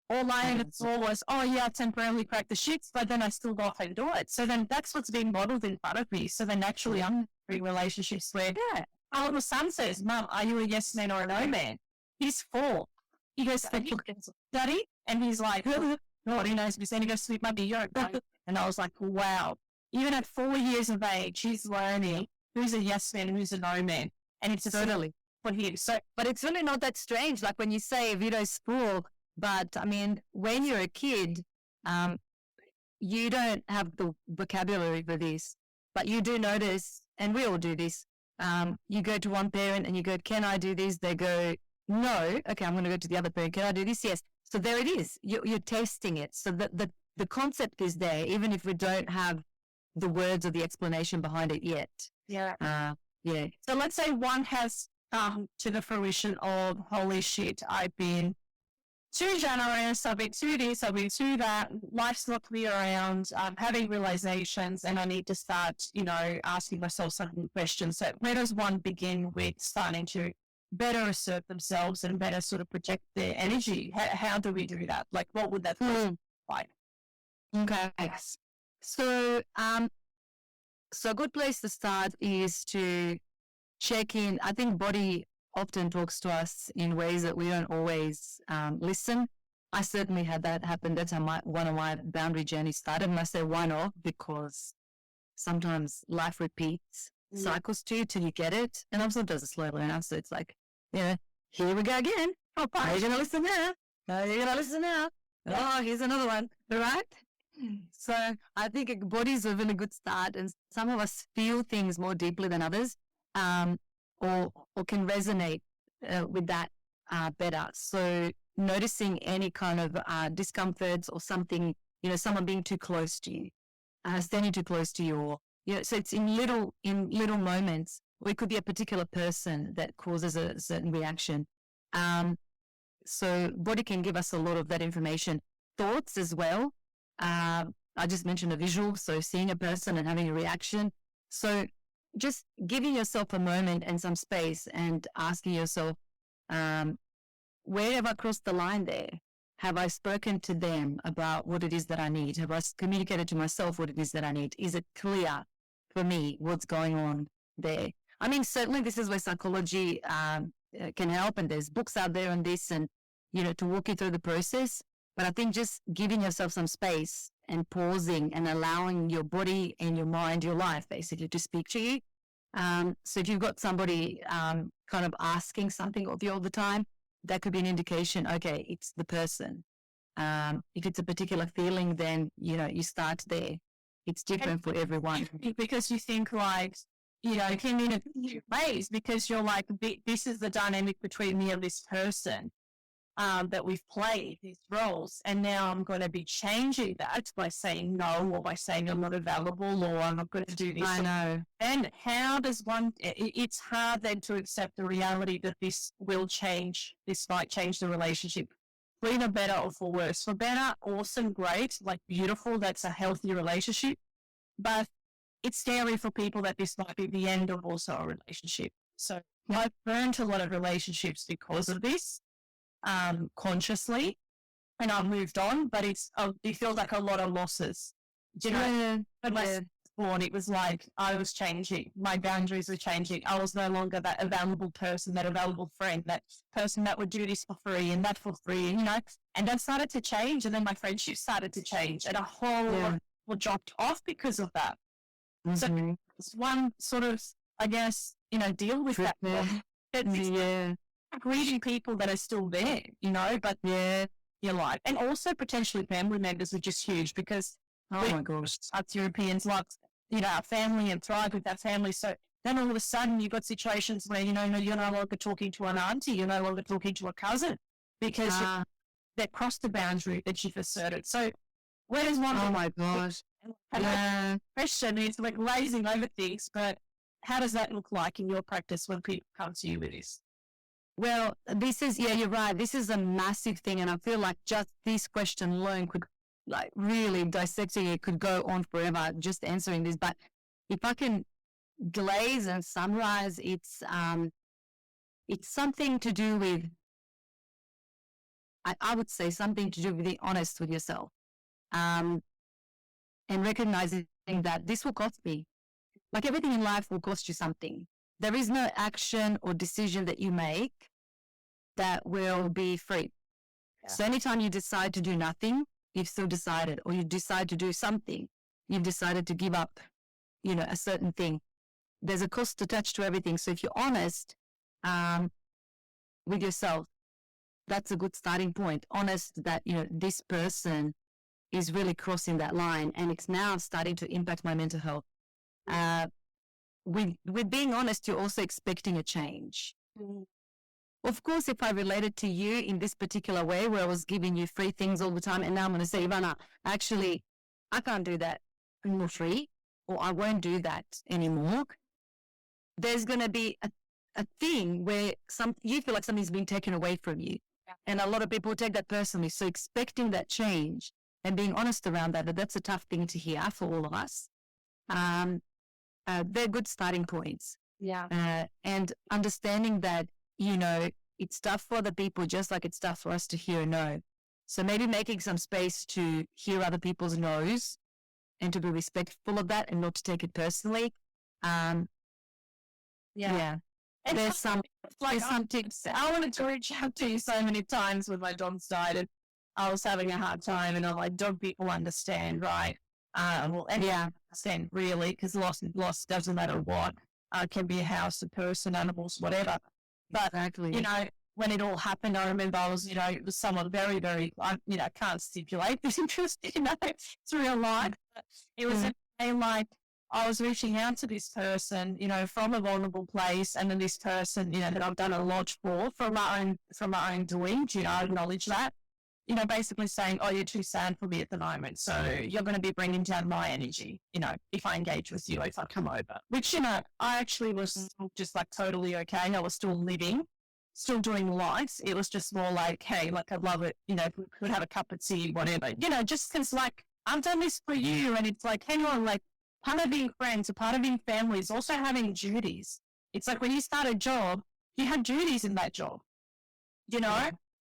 All I ever saw was, oh, yeah, I temporarily cracked the shits, but then I still go off and do it. So then that's what's being modeled in front of me. So then naturally I'm in relationships where, yeah, our little son says, Mum, are you a yes man or a no man? He's 4. He goes, Daddy? And he's like, God, he knows me. Then he goes, sweet mummy, you're a And I was like, wow. Even at 4 years of age, he's learning who's a yes man and who's a no man. And it's totally for him. So, but it's really not that strange. Like when you say Vito's full, but I mean, when you're a kid, you don't have the vocabulary for this, but you do notice, and we all do this. You go to one parent and you go, can I do this? They go, no. Okay, I'm going to go to the other parent. Can I do this? Yes. So there it is. You're testing it. So the concept is there, even if we don't have the words or the explanation behind it yet. Yeah. Yeah. So let's say one has come to the fruition of, holy shit, I've been too generous, I've been too this, I've been too that, life's knocked me around, having realizations, and I need to start, you know, asking myself some questions. So where does one begin with starting to better assert themselves and better sort of project their energy? How do we do that? Like, what would that look like? Okay. So, so a good place to start is to check in. I think body often talks to us in ways that we don't always listen. I certainly had that happen. That's how one of my boundary journeys started. And I say, why not? Because sometimes life repeats cycles too till you get it. And also does it slowly enough. So it's like, yeah, here we go again. Oh, are you going to listen now? Are you going to listen now? Oh, here's another one. All right. So I think body's a really good start. And some of us feel things more deeply than others. Or can resonate with that better. So noticing any kind of discomforts or something, you know, someone being too close to you, standing too close to you, or, you know, so it's in little moments, or it could be a particular person that causes a certain reaction. So body can give us a lot of that information. Thoughts as well. I just mentioned a visual, so seeing a person and having a reaction. So just giving yourself a moment and some space and asking yourself, where have I crossed the line there? Have I spoken to them about what it is that I need? Have I communicated to myself what it is that I need? Is it clear for me what's going on there? I mean, certainly this is where psychology can help, and there's books out there on this, and, you know, to walk you through the process. But I think just giving yourself some space and pausing and allowing your body and your mind, your life basically, to speak to you. So if you've got somebody kind of asking something of you all the time, that could be an indication, okay, it's the person. If it's a particular feeling, then, you know, you start there. It's different for everyone. Because you think like, you know, it can mean a few ways, because you're like, this is the dynamic between me and this person. That we've played these roles, and now I'm going to be changing that by saying no, or by saying I'm not available, or I'm not going to do this. I know. And how does one, it's hard then to accept the reality that this will change. This might change the relationship for either better or for worse. For better, awesome, great, like beautiful, that's a healthy relationship. But it's scary for people that this might be the end of also a relationship. So I've burned a lot of relationships because of this. Consciously, and I've moved on, but it feels like a lot of losses. Do you know? When I was born, it was like I was changing. My boundaries were changing. I was no longer that available person, that available friend, that person that would do this for free and that for free, you know. And that started to change, and then my friendship started to change, and a whole lot of people dropped off because of that. Mm-hmm. So it's one sort of, I guess, you know, deal with that. Greeting people that are still there, you know, but your life, and also potentially family members, which is huge, because my gosh, us Europeans like, you know, our family and thrive with our family. So then all of a sudden you've got situations where, you know, you're no longer talking to an auntie, you're no longer talking to a cousin, because they've crossed the boundary that you've asserted. So where does one? Oh my gosh! Question is like glazing over things, but how does that look like in your practice when people come to you with this? Well, this is, you're right. This is a massive thing. And I feel like just this question alone could like really dissecting it, could go on forever just answering this. But if I can glaze and summarize, it's something to do with, I would say something to do with being honest with yourself, and recognizing that this will cost me. Like everything in life will cost you something. There is no action or decision that you make that will be free. Yeah. So anytime you decide to do nothing, you've still decided, or you decide to do something, you've decided to give up, a certain thing. There's a cost attached to everything. So if you're honest with yourself, that's a good starting point. Honest that, this person is really crossing that line, and it's now starting to impact my mental health. With being honest, you're also expecting a change. Mm-hmm. Of course, if I related to you in this particular way, where I was giving you free things all the time, and now I'm going to say, Ivana, actually, I can't do that anymore free, or I won't do that anymore. There's going to be a thing where you feel like something's been taken away from you. Yeah. And a lot of people take that personally. So expecting that change and being honest around that's a tough thing to hear for all of us. They're good starting points. Yeah. And understanding that, it's tough for other people, just like it's tough for us to hear a no. So maybe making some space to hear other people's no's and to be respectful of that and not to take it personally. Yeah. And there's some tips. I wanted to reach out to you so many times when my dog died, and I was having a hard time, and I'm like, dog people understand, right? Understand really, because loss doesn't matter what. Can be a house, a person, animals, whatever. But, exactly. When it all happened, I remember I was, it was someone very, very, can't stipulate this interest, it's real life. But it was like, I was reaching out to this person, from a vulnerable place, and then this person, that I've done a lot for, from my own doing, I acknowledge that, basically saying, oh, you're too sad for me at the moment, so you're going to be bringing down my energy, if I engage with you, if I come over, which, I actually was just like totally okay. I was still living, still doing life. It was just more like, hey, like, I love it, we could have a cup of tea, whatever, just because, like, I've done this for you, and it's like, hang on, like, part of being friends, a part of being family is also having duties. It's like when you start a job, you have duties in that job,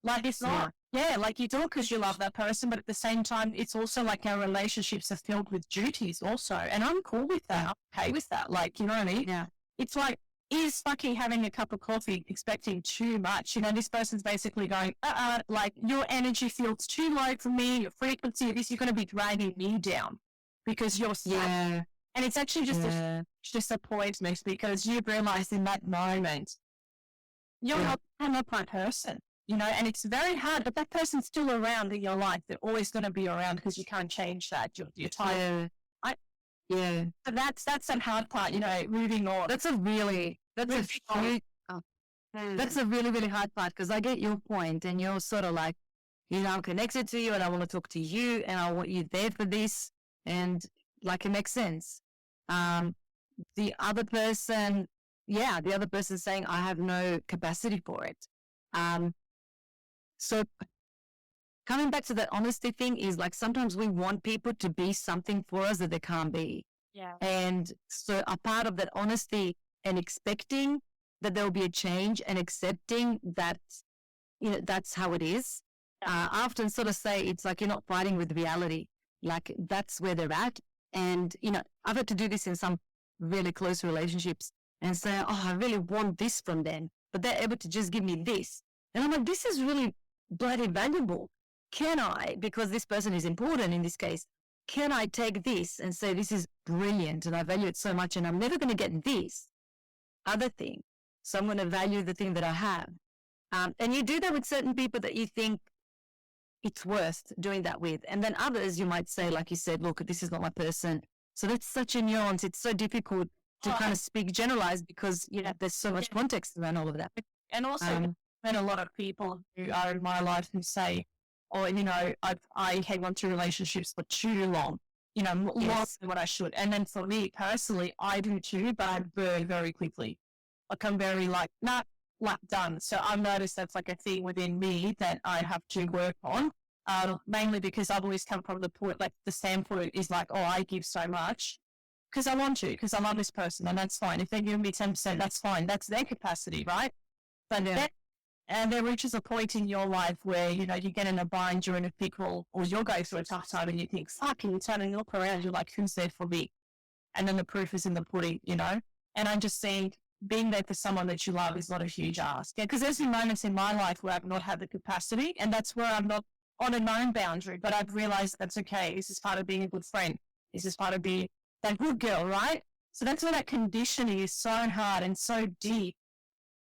like it's not, like you do it because you love that person, but at the same time, it's also like our relationships are filled with duties also. And I'm cool with that. I'm okay with that. Like, you know what I mean? Yeah. It's like, is fucking having a cup of coffee expecting too much? This person's basically going, like your energy feels too low for me, your frequency of this, you're going to be dragging me down because you're sad. Yeah. And it's actually just a disappointment because you've realized in that moment, you're not my person. And it's very hard, but that person's still around in your life. They're always going to be around because you can't change that. You're tired. So that's that hard part, moving on. That's a really, really, really hard part, because I get your point, and you're sort of like, I'm connected to you, and I want to talk to you, and I want you there for this, and like it makes sense. The other person saying, I have no capacity for it. So coming back to that honesty thing is like, sometimes we want people to be something for us that they can't be. Yeah. And so a part of that honesty and expecting that there will be a change and accepting that, that's how it is. Yeah. I often sort of say it's like you're not fighting with reality. Like that's where they're at. And, I've had to do this in some really close relationships and say, oh, I really want this from them, but they're able to just give me this. And I'm like, this is really bloody valuable. Can I, because this person is important in this case, can I take this and say, this is brilliant and I value it so much and I'm never going to get this other thing. So I'm going to value the thing that I have. And you do that with certain people that you think it's worth doing that with. And then others you might say, like you said, look, this is not my person. So that's such a nuance. It's so difficult to kind of speak generalized because, there's so much context around all of that. And also, I've met a lot of people who are in my life who say, I hang on to relationships for too long, more than what I should. And then for me personally, I do too, but I burn very quickly. Like I'm very done. So I've noticed that's like a thing within me that I have to work on. mainly because I've always come from the standpoint is like, oh, I give so much because I want to, because I love this person, and that's fine. If they're giving me 10%, that's fine. That's their capacity, right? But and there reaches a point in your life where, you get in a bind during a pickle, or you're going through a tough time and you think, fuck, and you turn and look around, you're like, who's there for me? And then the proof is in the pudding, And I'm just saying, being there for someone that you love is not a huge ask. Yeah, because there's been moments in my life where I've not had the capacity, and that's where I'm not on a known boundary, but I've realized that's okay. This is part of being a good friend. This is part of being that good girl, right? So that's where that conditioning is so hard and so deep.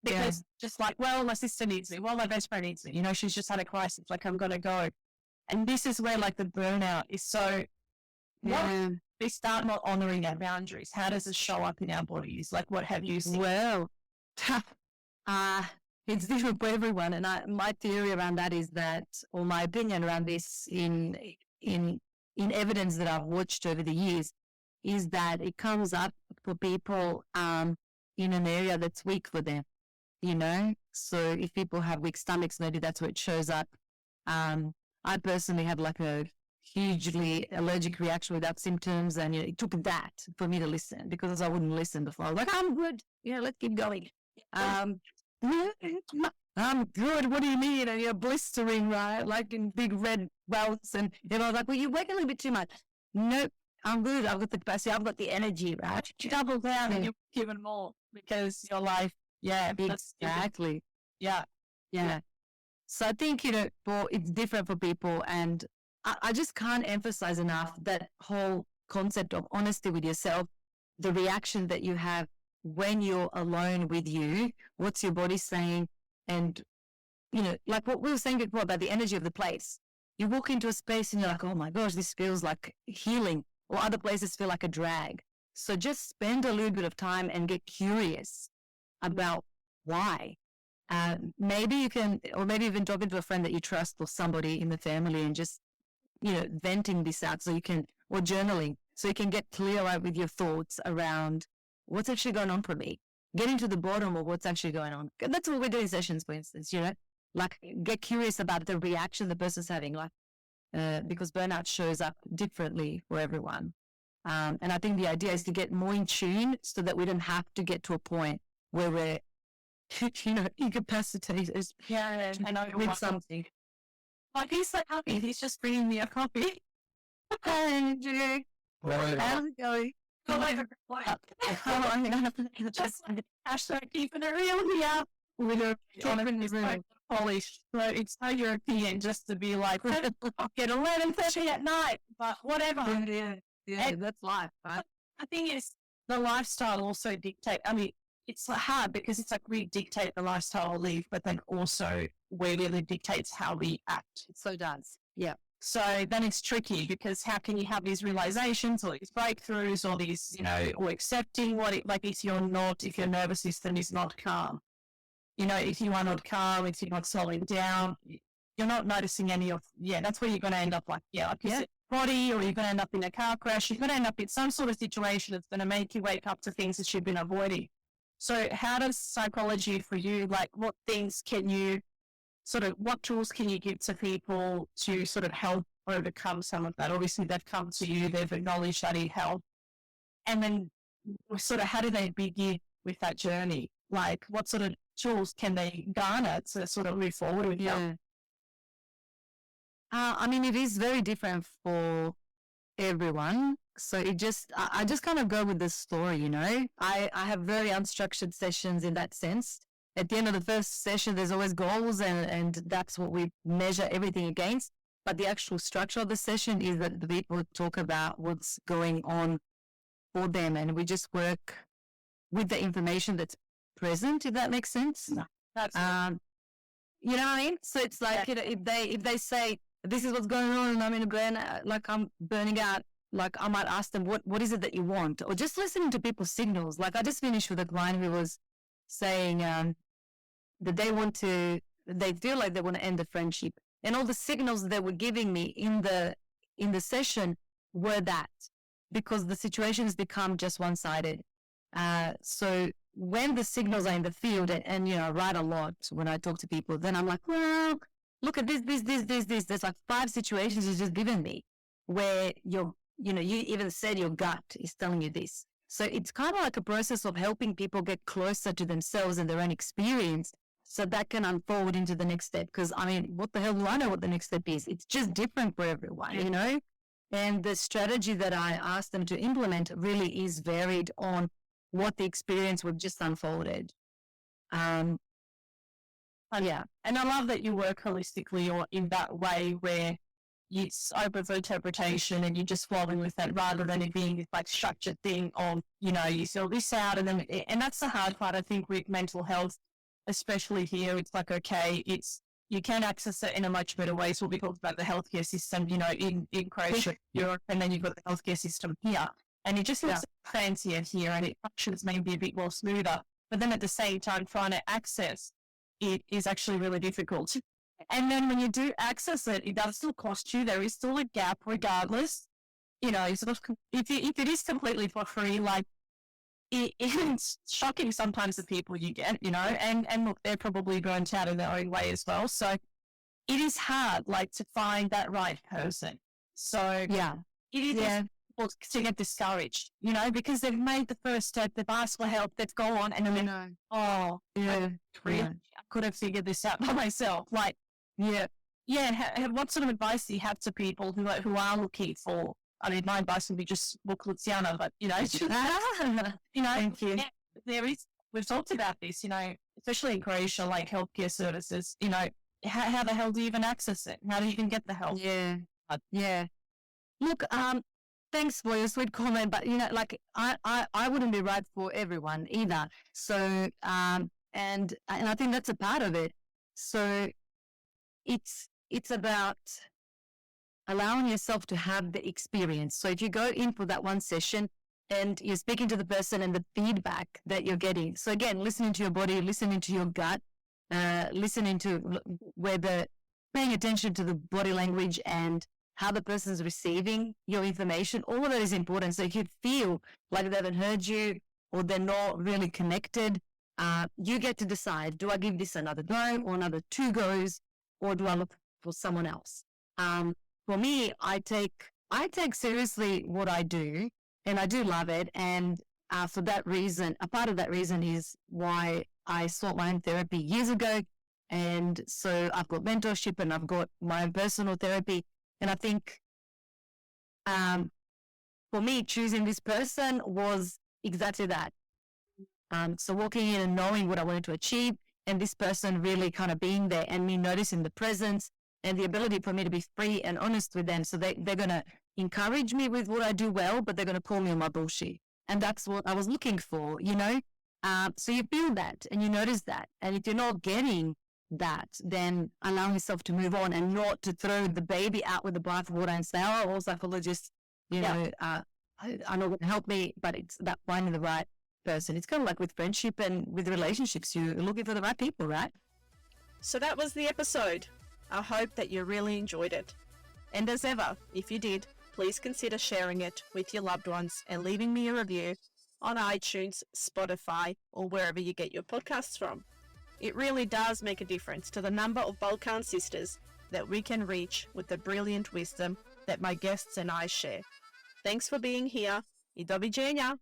Because just like, well, my sister needs me. Well, my best friend needs me. She's just had a crisis. Like, I'm going to go. And this is where like the burnout is so, we start not honoring our boundaries. How does it show up in our bodies? Like, what have you seen? Well, it's different for everyone. And my theory around that is that, or my opinion around this in evidence that I've watched over the years, is that it comes up for people in an area that's weak for them. So if people have weak stomachs, maybe that's where it shows up. I personally had like a hugely allergic reaction without symptoms, and it took that for me to listen, because I wouldn't listen before. I was like, I'm good. Let's keep going. I'm good. What do you mean? And you're blistering, right? Like in big red welts, and I was like, well, you're working a little bit too much. Nope, I'm good. I've got the capacity. I've got the energy, right? You double down and you're given more because your life. Yeah, exactly. Yeah. So I think, it's different for people. And I just can't emphasize enough that whole concept of honesty with yourself, the reaction that you have when you're alone with you, what's your body saying? And, like what we were saying before about the energy of the place. You walk into a space and you're like, oh my gosh, this feels like healing, or other places feel like a drag. So just spend a little bit of time and get curious about why. Maybe you can, or maybe even talking to a friend that you trust or somebody in the family, and just, venting this out, so you can, or journaling, so you can get clearer with your thoughts around what's actually going on for me, getting to the bottom of what's actually going on. That's what we're doing sessions, for instance, like get curious about the reaction the person's having, like, because burnout shows up differently for everyone. And I think the idea is to get more in tune so that we don't have to get to a point where we're, incapacitated. Yeah, I know with something. Like, he's so happy. He's just bringing me a coffee. Hey, Jake. How's it going? Just hashtag keeping it real here. With a polished. So it's so European just to be like, get 11:30 at night, but whatever. Yeah, that's life, right? I think it's the lifestyle also dictate. I mean, it's hard because it's like we dictate the lifestyle we live, but then also we really dictates how we act. It so does. Yeah. So then it's tricky, because how can you have these realizations or these breakthroughs or these, or accepting if your nervous system is not calm. If you are not calm, if you're not slowing down, you're not noticing any of, that's where you're going to end up body, or you're going to end up in a car crash. You're going to end up in some sort of situation that's going to make you wake up to things that you've been avoiding. So how does psychology for you, like what things can you what tools can you give to people to sort of help overcome some of that? Obviously they've come to you, they've acknowledged that need help. And then how do they begin with that journey? Like what sort of tools can they garner to sort of move forward with you? I mean, it is very different for everyone. So I just kind of go with the story, I have very unstructured sessions in that sense. At the end of the first session, there's always goals, and that's what we measure everything against. But the actual structure of the session is that the people talk about what's going on for them, and we just work with the information that's present, if that makes sense. No, that's you know what I mean? So it's like, if they say, this is what's going on and I'm in a burnout, like I'm burning out, like I might ask them, what is it that you want? Or just listening to people's signals. Like I just finished with a client who was saying that they feel like they want to end the friendship. And all the signals they were giving me in the session were that, because the situation has become just one-sided. So when the signals are in the field, and I write a lot when I talk to people, then I'm like, well, look at this. There's like 5 situations you've just given me where you even said your gut is telling you this. So it's kind of like a process of helping people get closer to themselves and their own experience so that can unfold into the next step. Because, I mean, what the hell do I know what the next step is? It's just different for everyone, you know? And the strategy that I asked them to implement really is varied on what the experience would just unfolded. Yeah. And I love that you work holistically or in that way where it's open for interpretation and you're just flowing with that rather than it being this like structured thing of, you fill this out and that's the hard part, I think, with mental health, especially here. It's like, okay, you can access it in a much better way. So we talked about the healthcare system, in Croatia, Europe, and then you've got the healthcare system here. And it just looks fancier here and it functions maybe a bit more smoother. But then at the same time, trying to access it is actually really difficult. And then when you do access it, it does still cost you. There is still a gap regardless. If it is completely for free, like it's shocking sometimes the people you get, and look, they're probably burnt out in their own way as well. So it is hard, like, to find that right person. So it is difficult to get discouraged, because they've made the first step, they've asked for help, they've gone and then, I could have figured this out by myself. Like, what sort of advice do you have to people who are looking for? I mean, my advice would be just book Luciana, but Thank you. We've talked about this, especially in Croatia, like healthcare services, how the hell do you even access it? How do you even get the help? Yeah. Look, thanks for your sweet comment, but like I wouldn't be right for everyone either. So, and I think that's a part of it. So it's about allowing yourself to have the experience. So if you go in for that one session and you're speaking to the person and the feedback that you're getting. So again, listening to your body, listening to your gut, listening to paying attention to the body language and how the person's receiving your information, all of that is important. So if you feel like they haven't heard you or they're not really connected, you get to decide, do I give this another go or another 2 goes, or do I look for someone else? For me, I take seriously what I do, and I do love it. And for that reason, a part of that reason is why I sought my own therapy years ago. And so I've got mentorship and I've got my own personal therapy. And I think for me, choosing this person was exactly that. So walking in and knowing what I wanted to achieve, and this person really kind of being there and me noticing the presence and the ability for me to be free and honest with them. So they're going to encourage me with what I do well, but they're going to call me on my bullshit. And that's what I was looking for, So you feel that and you notice that. And if you're not getting that, then allow yourself to move on and not to throw the baby out with the bathwater and say, oh, psychologists, are not going to help me, but it's about finding the right person. It's kind of like with friendship and with relationships. You're looking for the right people, right? So that was the episode. I hope that you really enjoyed it. And as ever, if you did, please consider sharing it with your loved ones and leaving me a review on iTunes, Spotify, or wherever you get your podcasts from. It really does make a difference to the number of Balkan sisters that we can reach with the brilliant wisdom that my guests and I share. Thanks for being here. I doviđenja.